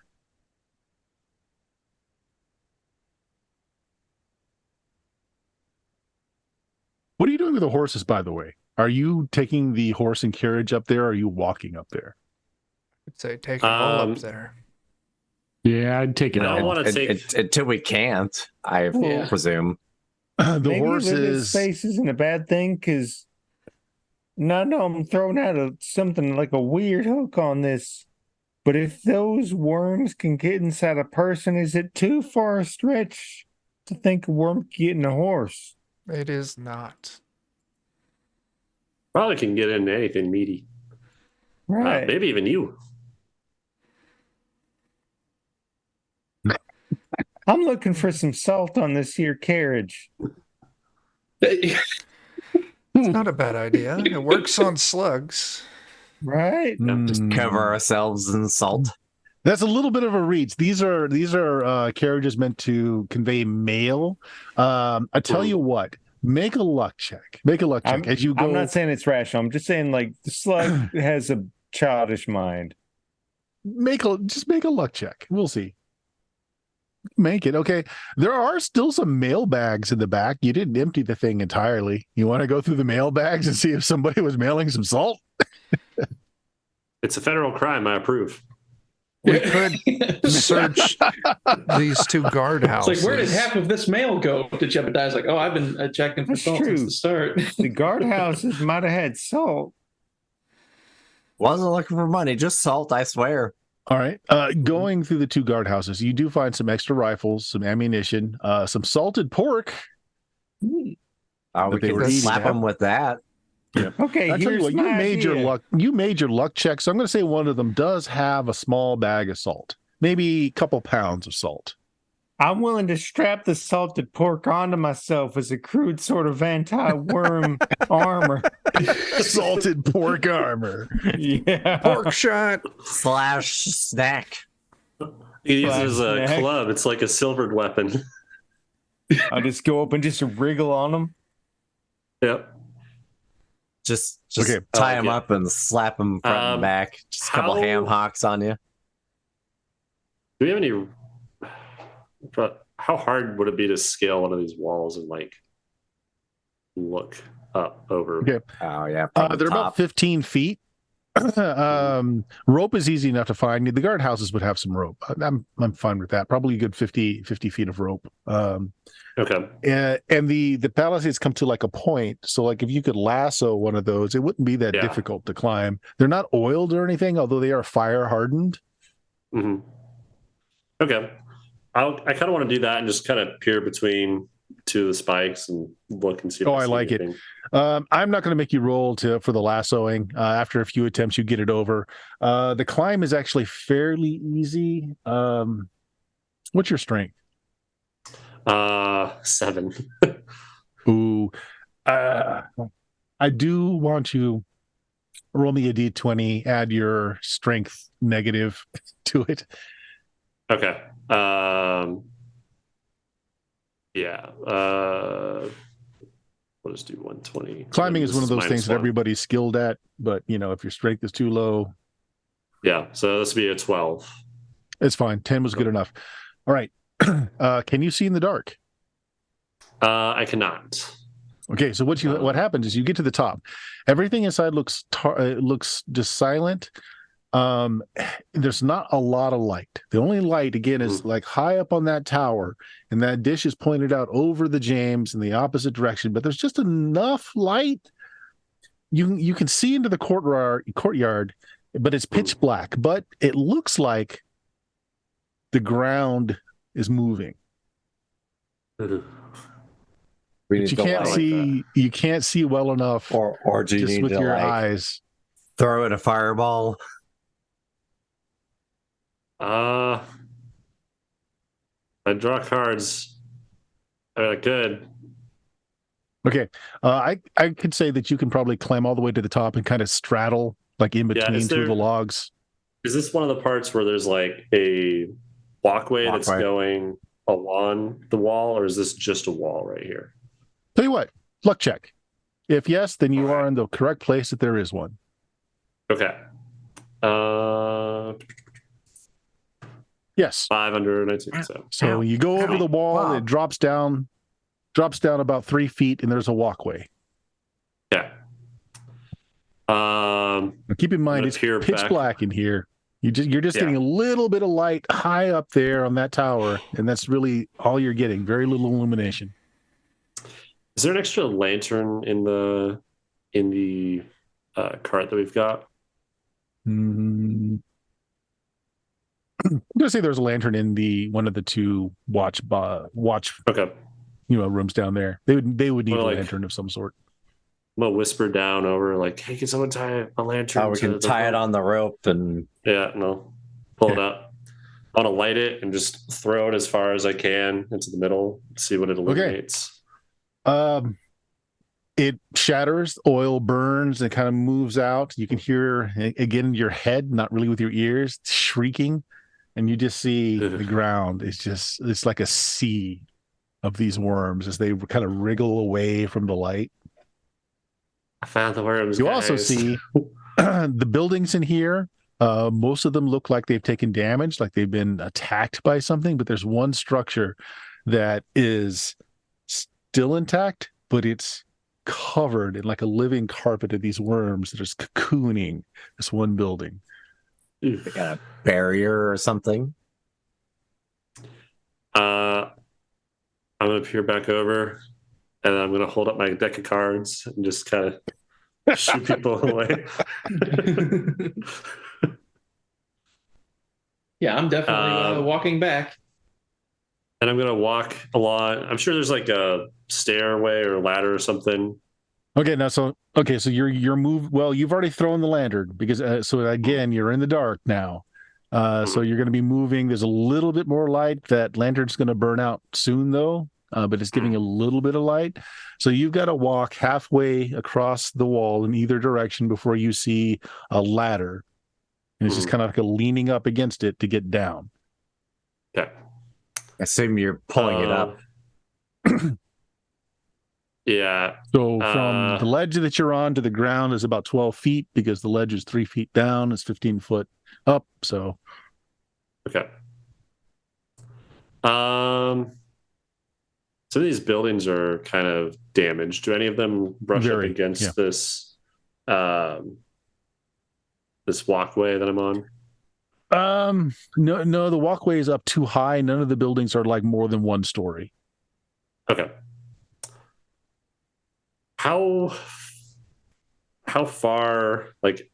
What are you doing with the horses, by the way? Are you taking the horse and carriage up there, or are you walking up there? I'd say take it all up there. Yeah, I'd take it I all. want to take. Until we can't, I Yeah. presume. The Maybe horse living in is space isn't a bad thing because no, I'm throwing out something like a weird hook on this. But if those worms can get inside a person, is it too far a stretch to think a worm can get in a horse? It is not. Probably can get into anything meaty. Right. Maybe even you. I'm looking for some salt on this here carriage. It's not a bad idea. It works on slugs. Right? Just cover ourselves in salt. That's a little bit of a reach. These are carriages meant to convey mail. I tell you what, make a luck check. Make a luck check as you go. I'm not saying it's rational. I'm just saying like the slug has a childish mind. Just make a luck check. We'll see. Make it. Okay. There are still some mail bags in the back. You didn't empty the thing entirely. You want to go through the mail bags and see if somebody was mailing some salt? It's a federal crime. I approve. We could search these two guardhouses. It's like, where did half of this mail go? To Jebediah's like, oh, I've been checking for That's salt true. since the start. The guardhouses might have had salt. Wasn't looking for money, just salt, I swear. All right. Going through the two guardhouses, you do find some extra rifles, some ammunition, some salted pork. We That they were can eating, slap yeah. them with that. Okay, I tell you here's what, my you made your idea. luck. You made your luck check. So I'm going to say one of them does have a small bag of salt, maybe a couple pounds of salt. I'm willing to strap the salted pork onto myself as a crude sort of anti-worm armor. Salted pork armor. Yeah. pork shot. / snack. He uses a Black club. It's like a silvered weapon. I just go up and just wriggle on them. Yep. Just Okay. tie I like them it. up and slap them front and back. Just a couple how- ham hocks on you. Do we have any? But how hard would it be to scale one of these walls and like look up over? Okay. Oh yeah, from the They're top. about 15 feet. Rope is easy enough to find. The guardhouses would have some rope. I'm fine with that. Probably a good 50 feet of rope. Okay. And the palisades come to like a point. So like if you could lasso one of those, it wouldn't be that Yeah. difficult to climb. They're not oiled or anything, although they are fire hardened. hmm Okay. I kind of want to do that and just kind of peer between two of the spikes and look and see. If Oh, I see like it. anything. I'm not going to make you roll for the lassoing. After a few attempts, you get it over. The climb is actually fairly easy. What's your strength? 7. Ooh, I do want you roll me a d20. Add your strength negative to it. Okay. Yeah. We'll just do 120. Climbing is This one of those things that -1. everybody's skilled at, but if your strength is too low, Yeah. So this would be a 12. it's fine. 10 was good enough. All right. Can you see in the dark? I cannot. Okay, so what happens is you get to the top. Everything inside looks just silent. There's not a lot of light. The only light again is like high up on that tower, and that dish is pointed out over the James in the opposite direction. But there's just enough light. You can see into the courtyard, but it's pitch black. But it looks like the ground is moving. We But need you to can't like, see. You can't see well enough or do you just need with to your like eyes. throw in a fireball? I draw cards. I mean, I could. Okay, I could say that you can probably climb all the way to the top and kind of straddle like in Yeah, between two of the logs. Is this one of the parts where there's like a walkway that's Walkway. going along the wall, or is this just a wall right here? Tell you what, luck check. If yes, then you All right. are in the correct place if there is one. Okay. Yes. 5 under 19. So you go over the wall, it drops down about 3 feet, and there's a walkway. Okay. Now keep in mind, it's pitch black in here. You're just getting a little bit of light high up there on that tower, and that's really all you're getting. Very little illumination. Is there an extra lantern in the cart that we've got? I'm gonna say there's a lantern in one of the two watch Okay. rooms down there. They would need a like, lantern of some sort. I'm gonna whisper down over, like, "Hey, can someone tie a lantern?" We can tie it on the rope and pull it up. I want to light it and just throw it as far as I can into the middle. See what it illuminates. It shatters, oil burns, and kind of moves out. You can hear again your head, not really with your ears, shrieking, and you just see the ground. It's like a sea of these worms as they kind of wriggle away from the light. I found the worms. You also see the buildings in here. Most of them look like they've taken damage, like they've been attacked by something, but there's one structure that is still intact, but it's covered in like a living carpet of these worms that are cocooning this one building. Like a barrier or something. I'm gonna peer back over, and I'm gonna hold up my deck of cards and just kind of shoot people away. Yeah, I'm definitely walking back. And I'm gonna walk along. I'm sure there's like a stairway or ladder or something. Okay, so you're moved. Well, you've already thrown the lantern because so again you're in the dark now. So you're going to be moving. There's a little bit more light. That lantern's going to burn out soon though, but it's giving a little bit of light. So you've got to walk halfway across the wall in either direction before you see a ladder, and it's just kind of like a leaning up against it to get down. Okay. I assume you're pulling it up. Yeah. So from the ledge that you're on to the ground is about 12 feet because the ledge is 3 feet down. It's 15 foot up. So. Okay. Some of these buildings are kind of damaged. Do any of them brush up against this this walkway that I'm on? No, the walkway is up too high. None of the buildings are like more than one story. Okay. How far, like,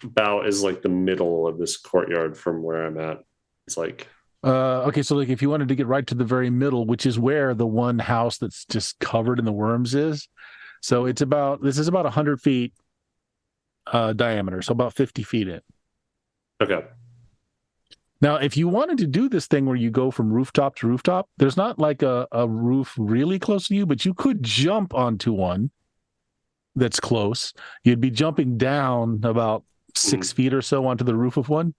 about is like the middle of this courtyard from where I'm at? It's like okay, so like if you wanted to get right to the very middle, which is where the one house that's just covered in the worms is, so this is about 100 feet diameter, so about 50 feet in. Okay. Now, if you wanted to do this thing where you go from rooftop to rooftop, there's not like a roof really close to you, but you could jump onto one that's close. You'd be jumping down about 6 feet or so onto the roof of one.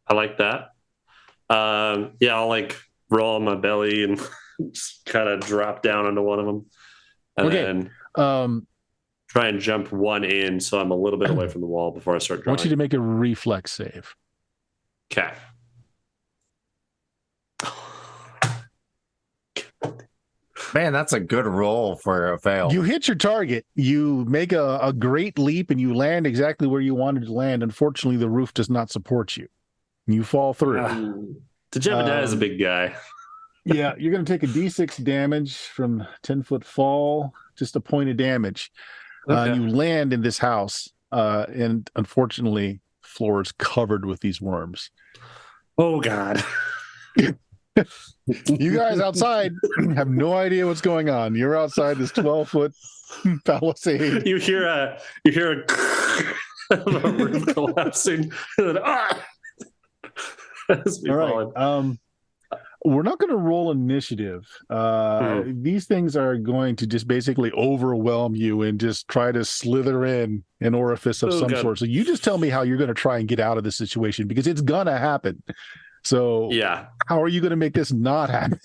I like that. I'll like roll on my belly and just kind of drop down onto one of them. And then try and jump one in so I'm a little bit away from the wall before I start drawing. I want you to make a reflex save. Okay. Man, that's a good roll for a fail. You hit your target. You make a great leap and you land exactly where you wanted to land. Unfortunately, the roof does not support you. You fall through. The Jebediah is a big guy. Yeah, you're going to take a D6 damage from 10-foot fall, just a point of damage. Okay. You land in this house, and unfortunately, floor is covered with these worms. Oh, God. You guys outside have no idea what's going on. You're outside this 12-foot palisade. You hear a of a roof collapsing. And then, as we All fall in. right. We're not going to roll initiative. These things are going to just basically overwhelm you and just try to slither in an orifice of some God. sort. So you just tell me how you're going to try and get out of this situation, because it's going to happen. So Yeah. how are you going to make this not happen?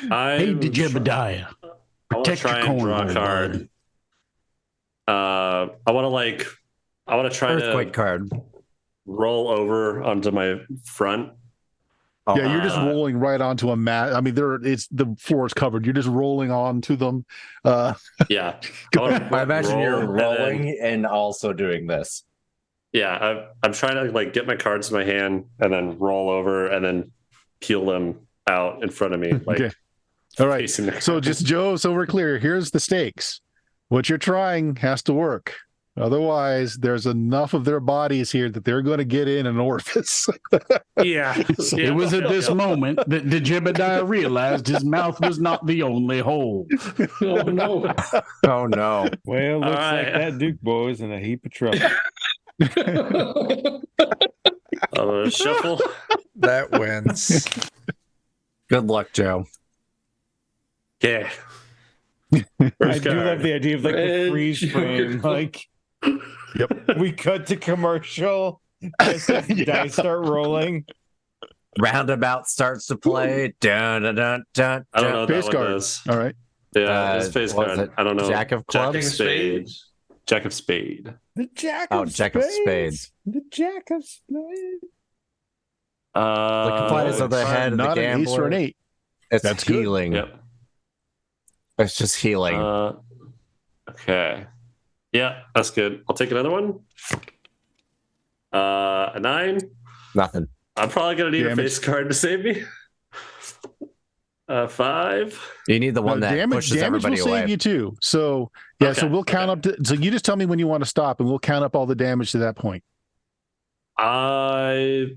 Hey, Jebediah. I want to Protect try your and draw a cornhole, card. I want to try Earthquake to card. roll over onto my front. Yeah, you're just rolling right onto a mat. I mean, the floor is covered. You're just rolling onto them. Yeah. I imagine you're roll and then- rolling and also doing this. Yeah, I'm trying to like get my cards in my hand and then roll over and then peel them out in front of me. Like, Okay. All right. facing the So ground. just Joe, so we're clear. Here's the stakes. What you're trying has to work. Otherwise, there's enough of their bodies here that they're going to get in an orifice. yeah. It was at this moment that Jebediah realized his mouth was not the only hole. Oh no. Oh no. Well, looks right. like that Duke boy's in a heap of trouble. Shuffle. That wins. Good luck, Joe. Okay. I First do card. love the idea of like the Red freeze frame. Joker. Like, we cut to commercial. As the dice start rolling. Roundabout starts to play. Dun, dun, dun, dun, I don't know what Face that one card. does. All right. Yeah, it's face what was card. it? I don't know. Jack of Jack of clubs? spades. Jack of spade. The Jack Oh, of Jack of spades. The Jack of Spades. Like flies of the head of the Not an ace or an gambler. 8. It's That's good. healing. Yep. It's just healing. Okay. Yeah, that's good. I'll take another one. A 9. Nothing. I'm probably gonna need Damage. a face card to save me. 5. You need the one that damage pushes will everybody save away. you too. So yeah, so Okay, we'll count okay. up to, so you just tell me when you want to stop and we'll count up all the damage to that point. I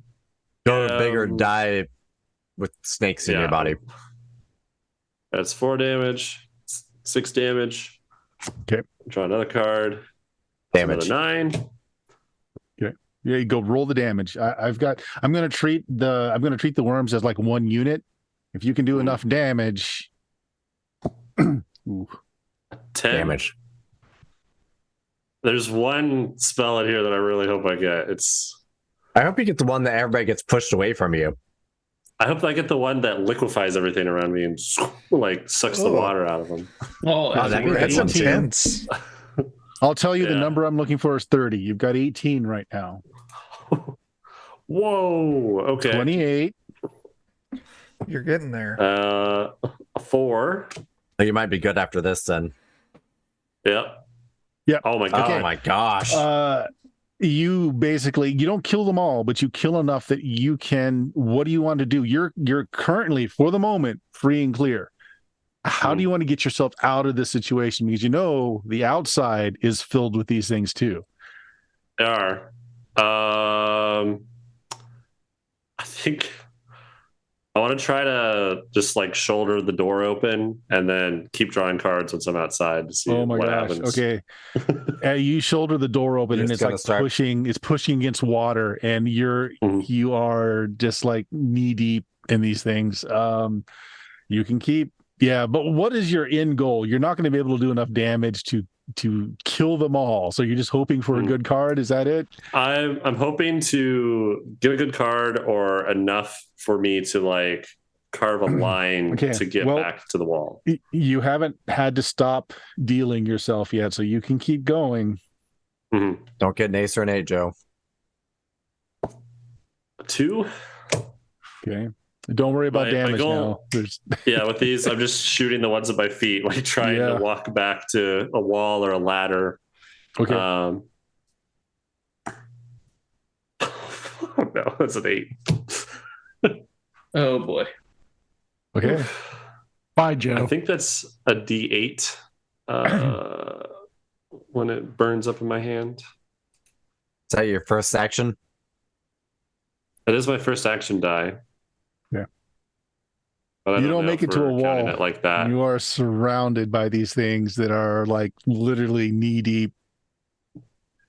Go big or Um, die with snakes in yeah. your body. That's 4 damage, 6 damage. Okay. Draw another card. That's Damage. Another 9. Yeah, you go roll the damage. I'm gonna treat the worms as like one unit. If you can do enough damage. Ooh. 10. Damage. There's one spell in here that I really hope I get. I hope you get the one that everybody gets pushed away from you. I hope I get the one that liquefies everything around me and like sucks the water out of them. Oh, that'd be That's good one, too. intense. I'll tell you the Yeah. number I'm looking for is 30. You've got 18 right now. Whoa. Okay. 28. You're getting there. A 4. So you might be good after this then. Yep. Yep. Oh my god. Oh my gosh. You don't kill them all, but you kill enough that you can. What do you want to do? You're currently, for the moment, free and clear. How do you want to get yourself out of this situation? Because you know the outside is filled with these things too. They are. I think I want to try to just like shoulder the door open and then keep drawing cards once I'm outside to see Oh my what gosh. happens. Okay. You shoulder the door open You're and just it's gonna like start- it's pushing against water and Mhm. you are just like knee deep in these things. You can keep, yeah, but what is your end goal? You're not going to be able to do enough damage to kill them all. So you're just hoping for a Mhm. good card. Is that it? I'm hoping to get a good card or enough for me to like carve a line Okay, to get well- back to the wall. You haven't had to stop dealing yourself yet, so you can keep going. Mhm. Don't get an ace or an 8, Joe. 2. Okay. Don't worry about My damage goal- now. There's Yeah, with these, I'm just shooting the ones at my feet, like trying Yeah. to walk back to a wall or a ladder. okay. No, that's an 8. Oh boy. Okay. Bye, I Joe. think that's a D8 when it burns up in my hand. Is that your first action? That is my first action die. But I You don't don't know make if it to a we're counting wall. it like that. You are surrounded by these things that are like literally knee deep.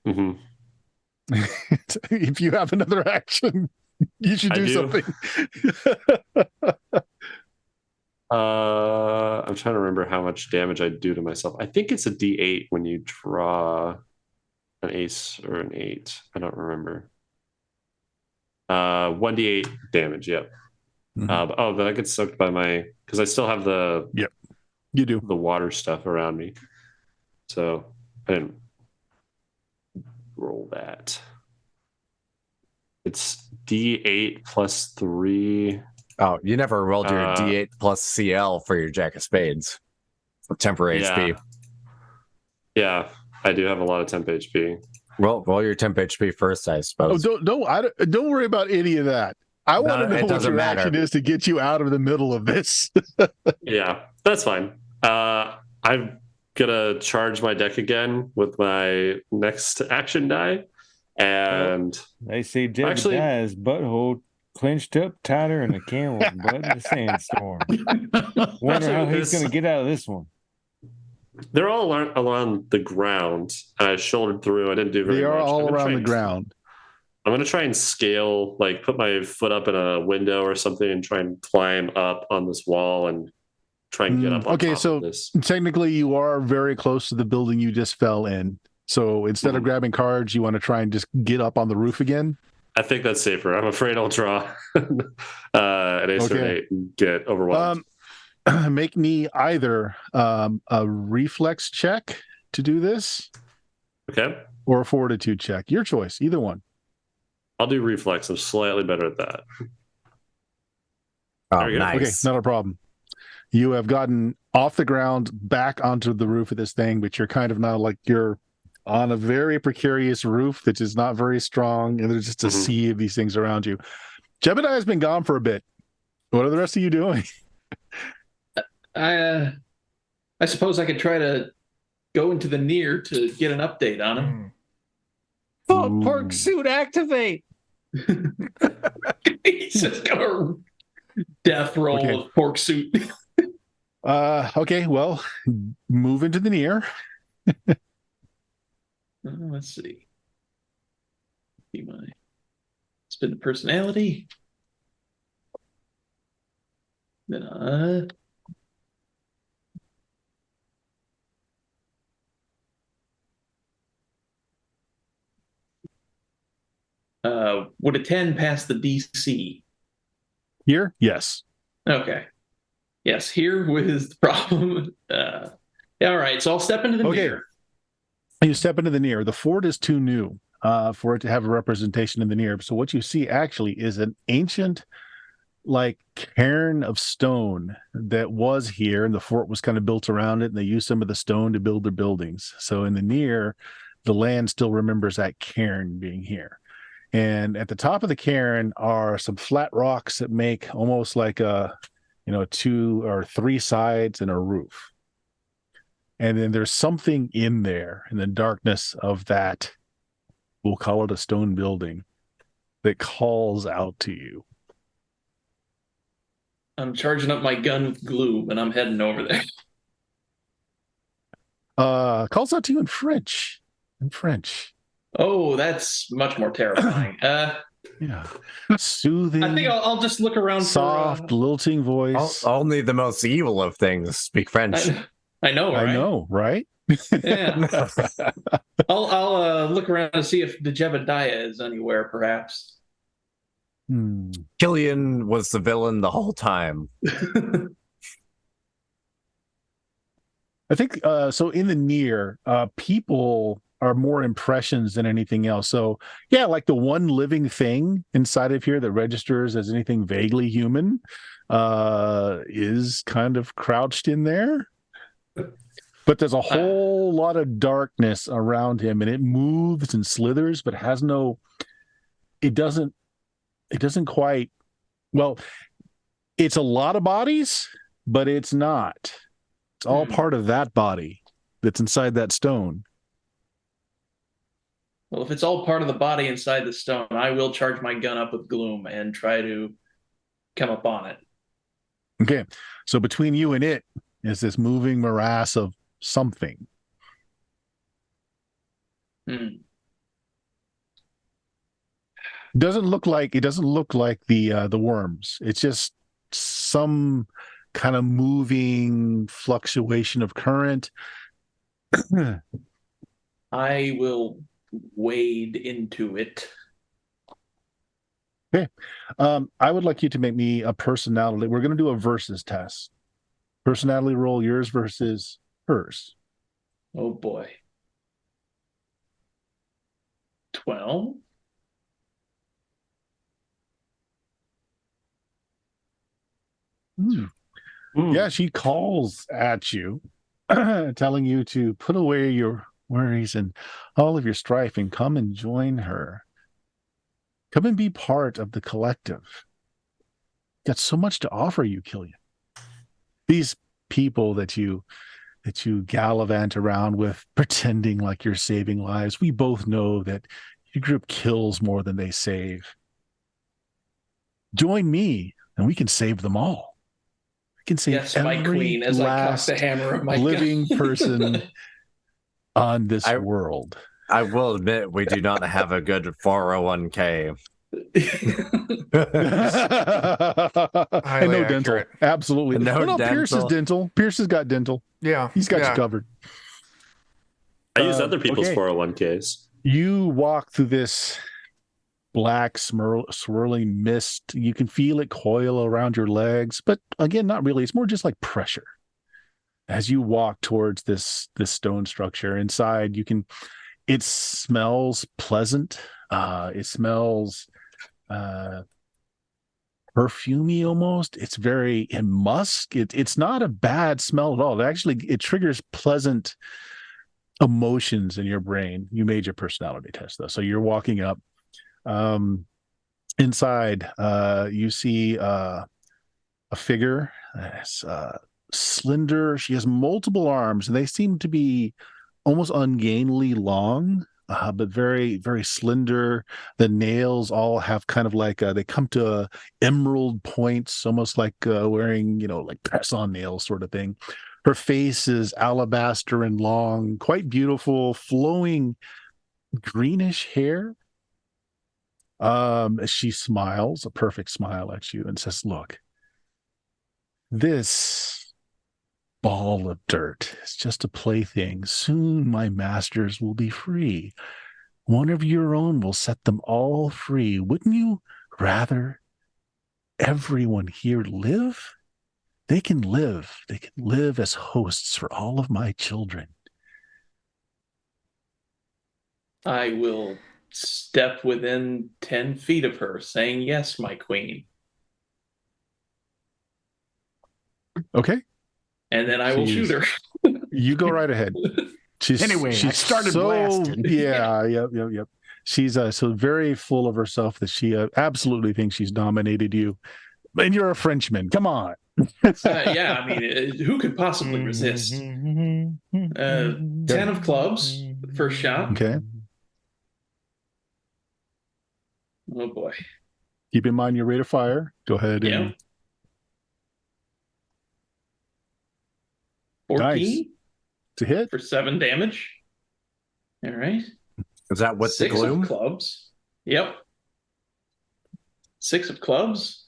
Hmm. If you have another action, you should I do do. something. I'm trying to remember how much damage I do to myself. I think it's a D8 when you draw an ace or an 8. I don't remember. 1d8 damage. Yep. Mhm. Then I get soaked by my because I still have the You do. the water stuff around me, so I didn't roll that. It's D8 plus 3. Oh, you never rolled your D8 plus CL for your Jack of Spades for temporary Yeah. HP. Yeah, I do have a lot of temp HP. Well, roll your temp HP first, I Oh, suppose. don't worry about any of that. I want to know it what doesn't your matter. action is to get you out of the middle of this. Yeah, that's fine. I'm gonna charge my deck again with my next action die, and They say Actually- Jebediah's butthole clenched up tighter than a camel's butt in a sandstorm. Wonder how he's going to get out of this one. They're all along the ground. I shouldered through. I didn't do very They much. are I'm all gonna around try the and- ground. I'm gonna try and scale, like put my foot up in a window or something, and try and climb up on this wall and try and get up on Okay, top so of this. technically you are very close to the building you just fell in. So instead of Mhm. grabbing cards, you want to try and just get up on the roof again? I think that's safer. I'm afraid I'll draw an ace or an Okay. 8 and get overwhelmed. Make me either a reflex check to do this Okay, or a fortitude check. Your choice, either one. I'll do reflex. I'm slightly better at that. Oh, There you go. Okay, nice. not a problem. You have gotten off the ground back onto the roof of this thing, but you're kind of now like you're on a very precarious roof that is not very strong, and there's just a Mhm. sea of these things around you. Jebediah has been gone for a bit. What are the rest of you doing? I suppose I could try to go into the near to get an update on him. Full pork suit activate. He's just gonna death roll Okay. of pork suit. Okay, well, move into the near. Let's see. See my spin the personality. Then would a 10 pass the DC? Here? Yes. Okay. Yes, here was the problem. All right, so I'll step into the Okay. mirror. You step into the near. The fort is too new for it to have a representation in the near. So what you see actually is an ancient, like, cairn of stone that was here, and the fort was kind of built around it, and they used some of the stone to build their buildings. So in the near, the land still remembers that cairn being here. And at the top of the cairn are some flat rocks that make almost like a, 2 or 3 sides and a roof. And then there's something in there in the darkness of that, we'll call it a stone building, that calls out to you. I'm charging up my gun with glue and I'm heading over there. Calls out to you in French. In French. Oh, that's much more terrifying. Yeah. Soothing, I think I'll just look around soft, lilting voice. Only the most evil of things speak French. I know, right? I know, right? Yeah. I'll look around to see if the Jebediah is anywhere, perhaps. Killian was the villain the whole time. I think so. In the near, people are more impressions than anything else. So, yeah, like the one living thing inside of here that registers as anything vaguely human is kind of crouched in there. But there's a whole lot of darkness around him, and it moves and slithers, but has no. It doesn't quite. Well, it's a lot of bodies, but it's not. It's all part of that body that's inside that stone. Well, if it's all part of the body inside the stone, I will charge my gun up with gloom and try to come up on it. Okay, so between you and it is this moving morass of something. Doesn't look like the worms. It's just some kind of moving fluctuation of current. I will wade into it. Okay. I would like you to make me a personality. We're going to do a versus test. Personality roll, yours versus hers. Oh boy. 12. Yeah, she calls at you, telling you to put away your worries and all of your strife and come and join her. Come and be part of the collective. Got so much to offer you, Killian. These people that you gallivant around with, pretending like you're saving lives. We both know that your group kills more than they save. Join me, and we can save them all. We can save Yes, my every queen, as I cock last the hammer of my living gun. person on this world. I will admit we do not have a good 401k. And no dental. Accurate. Absolutely. And no Pierce is dental. dental. Pierce has got dental. Yeah. He's got you covered. I use other people's okay. 401ks. You walk through this black swirling mist. You can feel it coil around your legs, but again, not really. It's more just like pressure. As you walk towards this stone structure inside, it smells pleasant. It smells perfumey almost. It's very in musk. It's not a bad smell at all. It triggers pleasant emotions in your brain. You made your personality test though, so you're walking up. Inside, you see a figure. It's slender. She has multiple arms, and they seem to be almost ungainly long, but very, very slender. The nails all have kind of like they come to emerald points, almost like wearing, like press-on nails sort of thing. Her face is alabaster and long, quite beautiful, flowing greenish hair. She smiles, a perfect smile at you, and says, "Look, this ball of dirt is just a plaything. Soon my masters will be free. One of your own will set them all free. Wouldn't you rather everyone here live? They can live. They can live as hosts for all of my children." I will step within 10 feet of her, saying, "Yes, my queen." Okay. And then I will shoot her. You go right ahead. Anyway, I started blasting. Yeah, yep. She's so very full of herself that she absolutely thinks she's dominated you. And you're a Frenchman. Come on. Yeah, I mean, who could possibly resist? 10 of clubs, first shot. Okay. Oh boy. Keep in mind your rate of fire. Go ahead. Yeah. And 14 nice. To hit for 7 damage. All right. Is that with 6 the gloom? of clubs. Yep. 6 of clubs.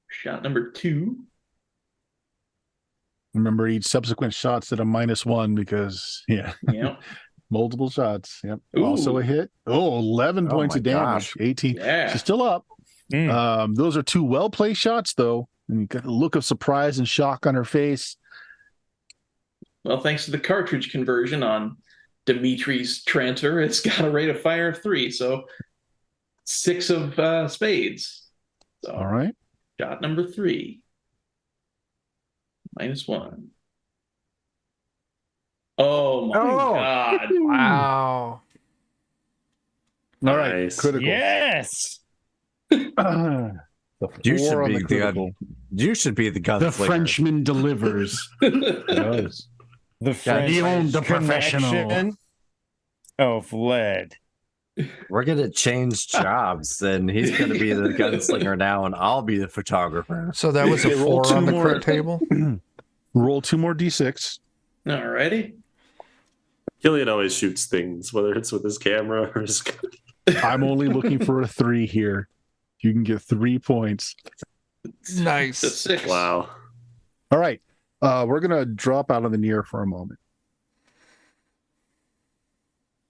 Shot number 2. Remember, each subsequent shot's at a -1 because, Yep. multiple shots. Yep. Ooh. Also a hit. 11 points my of damage. gosh. 18. Yeah. She's still up. Those are 2 well-placed shots, though. And you got a look of surprise and shock on her face. Well, thanks to the cartridge conversion on Dimitri's Tranter, it's got a rate of fire of 3, so 6 of spades. So, All right. shot number 3. -1. Oh my god. Wow. All right. Nice. Critical. Yes. You should be the The gunslinger. Frenchman delivers. The French He owned the professional. connection of lead. We're gonna change jobs, and he's gonna be the gunslinger now, and I'll be the photographer. So that was a Okay, roll 4 on two the more. crit table. Roll 2 more d6. Alrighty. Killian always shoots things, whether it's with his camera or his. I'm only looking for a 3 here. You can get 3 points. It's a Nice. 6. Wow. All right. We're going to drop out of the near for a moment.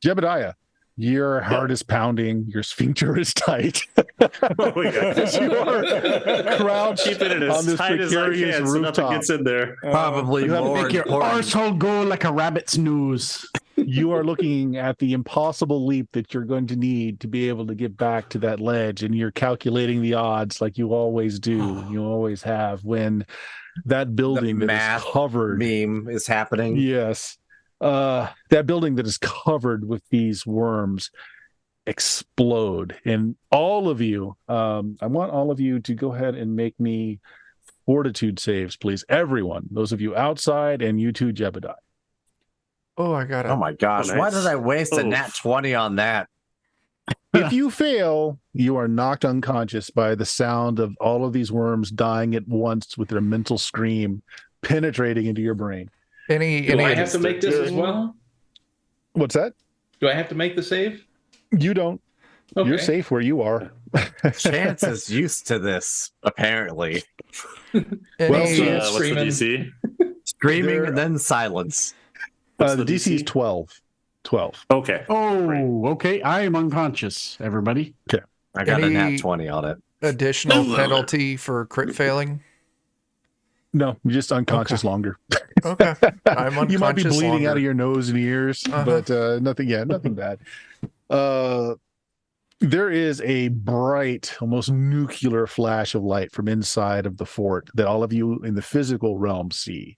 Jebediah, your heart is pounding. Your sphincter is tight. Oh my God. You are crouched Keeping it on as this tight as I precarious can so nothing rooftop. gets in there. Probably you have to more Make your important. arsehole go like a rabbit's nose. You are looking at the impossible leap that you're going to need to be able to get back to that ledge, and you're calculating the odds like you always do, and you always have when that building The that math is covered. meme is happening. Yes. That building that is covered with these worms explode. And all of you, I want all of you to go ahead and make me fortitude saves, please. Everyone, those of you outside and you too, Jebediah. Oh, I got it. Oh my gosh, Oh, why nice. did I waste a Oh. nat 20 on that? If you fail, you are knocked unconscious by the sound of all of these worms dying at once with their mental scream penetrating into your brain. Do I have to make this as Dude. well? What's that? Do I have to make the save? You don't. Okay. You're safe where you are. Chance is used to this, apparently. Any, What's the Screaming. DC? Screaming There- and then silence. What's The DC is 12. 12. Okay. Oh, okay. I am unconscious, everybody. I got a Any- nat 20 on it. additional penalty for crit failing? No, you're just unconscious longer. Okay. I'm unconscious You might be bleeding longer. out of your nose and ears, but nothing bad. There is a bright, almost nuclear flash of light from inside of the fort that all of you in the physical realm see.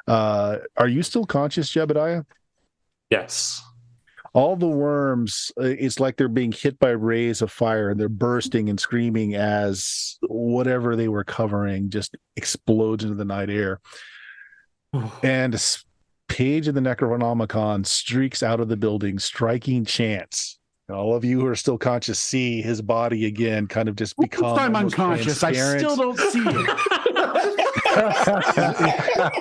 Are you still conscious, Jebediah? Yes. All the worms, it's like they're being hit by rays of fire and they're bursting and screaming as whatever they were covering just explodes into the night air. And a page of the Necronomicon streaks out of the building, striking Chance. And all of you who are still conscious see his body again kind of just become Once I'm almost unconscious, I transparent. still don't see it.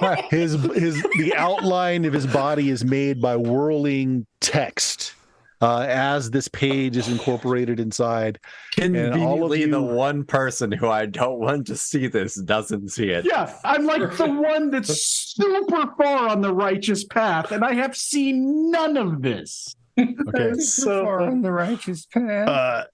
The outline of his body is made by whirling text as this page is incorporated inside. Conveniently, you- the one person who I don't want to see this doesn't see it. Yeah, I'm like the one that's super far on the righteous path, and I have seen none of this. Okay. So far on the righteous path.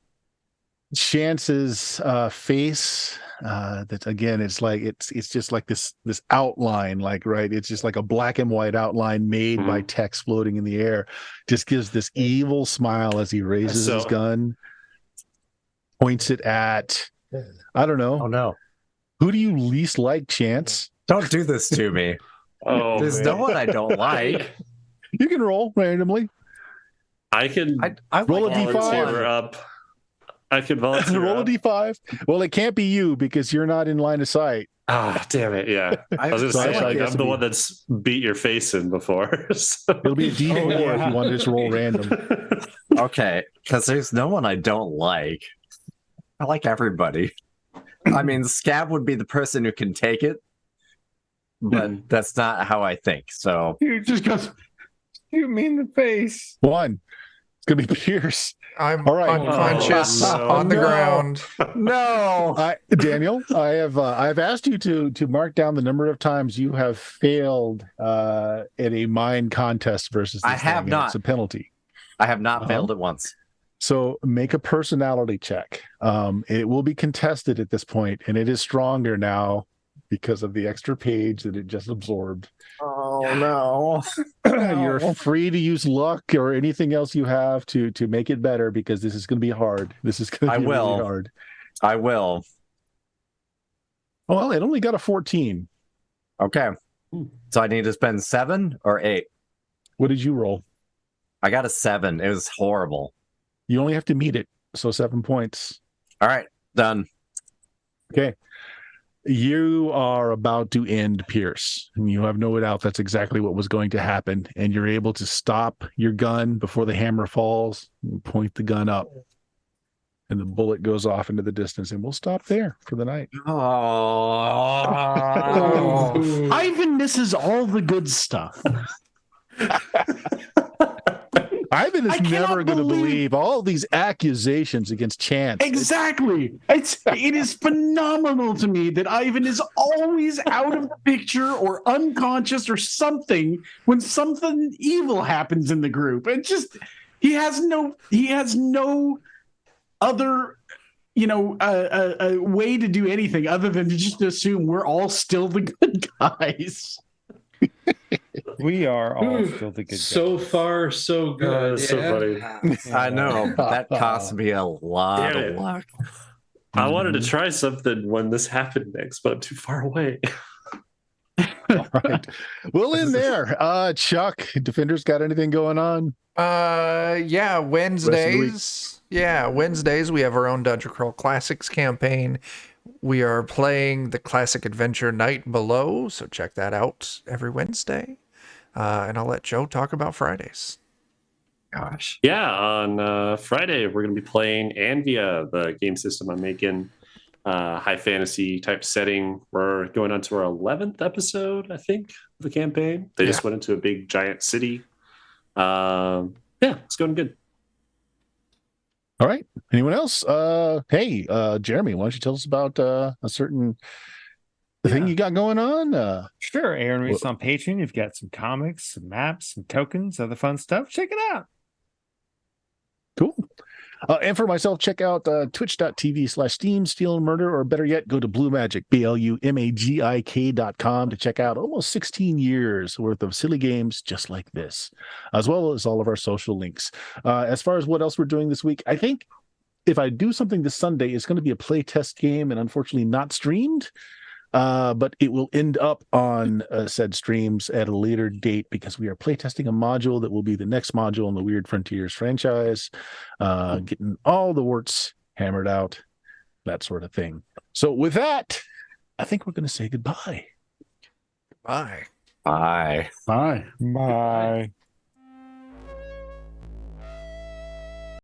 Chance's face, that again, it's like it's just like this outline, like, right, it's just like a black and white outline made by text floating in the air, just gives this evil smile as he raises his gun, points it at, I don't know, Oh no. who do you least like, Chance? Don't do this to me. Oh, There's no one I don't like. You can roll randomly. I can I Roll a like D5. volunteer up. I can volunteer Roll a up. D5. Well, it can't be you because you're not in line of sight. Ah, damn it. Yeah. I was going to So say, actually, I like, guess I'm the it'd one that's beat your face in before. So. It'll be a D4 if you want to just roll random. Okay, because there's no one I don't like. I like everybody. I mean, Scab would be the person who can take it, but that's not how I think. So You just goes, You mean the face? One. It's going to be Pierce. I'm All right. unconscious Oh, no. on the No. ground. no. Daniel, I've asked you to mark down the number of times you have failed in a mind contest versus this I have thing, and not. It's a penalty. I have not failed it once. So make a personality check. It will be contested at this point, and it is stronger now because of the extra page that it just absorbed. Oh no. You're free to use luck or anything else you have to make it better because this is going to be hard. This is going I to be will. really hard. I will. Well, it only got a 14. Okay. So I need to spend 7 or 8. What did you roll? I got a 7. It was horrible. You only have to meet it, so 7 points. All right, done. Okay. You are about to end Pierce, and you have no doubt that's exactly what was going to happen. And you're able to stop your gun before the hammer falls and point the gun up. And the bullet goes off into the distance, and we'll stop there for the night. Oh. Ivan misses all the good stuff. Ivan is I cannot never going to believe- believe all these accusations against Chance. Exactly. It is phenomenal to me that Ivan is always out of the picture or unconscious or something when something evil happens in the group. It just he has no other a way to do anything other than to just assume we're all still the good guys. We are all still the good So guys. far, so good. That's so funny. I know, but that cost me a lot Damn of it. luck. I wanted to try something when this happened next, but I'm too far away. All right. Well, in there. Chuck, Defenders got anything going on? Yeah, Wednesdays. Yeah, Wednesdays we have our own Dungeon Crawl Classics campaign. We are playing the Classic Adventure Night Below, so check that out every Wednesday. And I'll let Joe talk about Fridays. Gosh. Yeah, on Friday we're going to be playing Anvia, the game system I'm making. High fantasy type setting. We're going on to our 11th episode, I think, of the campaign. They just went into a big giant city. Yeah, it's going good. All right. Anyone else? Hey, Jeremy, why don't you tell us about a certain thing you got going on? Sure, Aaron Reese on Patreon. You've got some comics, some maps, some tokens, other fun stuff. Check it out. Cool. And for myself, check out twitch.tv/Steam Steal and Murder, or better yet, go to Blue Magic, BLUMAGIK.com to check out almost 16 years worth of silly games just like this, as well as all of our social links. As far as what else we're doing this week, I think if I do something this Sunday, it's going to be a play test game and unfortunately not streamed. But it will end up on said streams at a later date because we are playtesting a module that will be the next module in the Weird Frontiers franchise, getting all the warts hammered out, that sort of thing. So with that, I think we're going to say goodbye. Bye. Bye. Bye. Bye.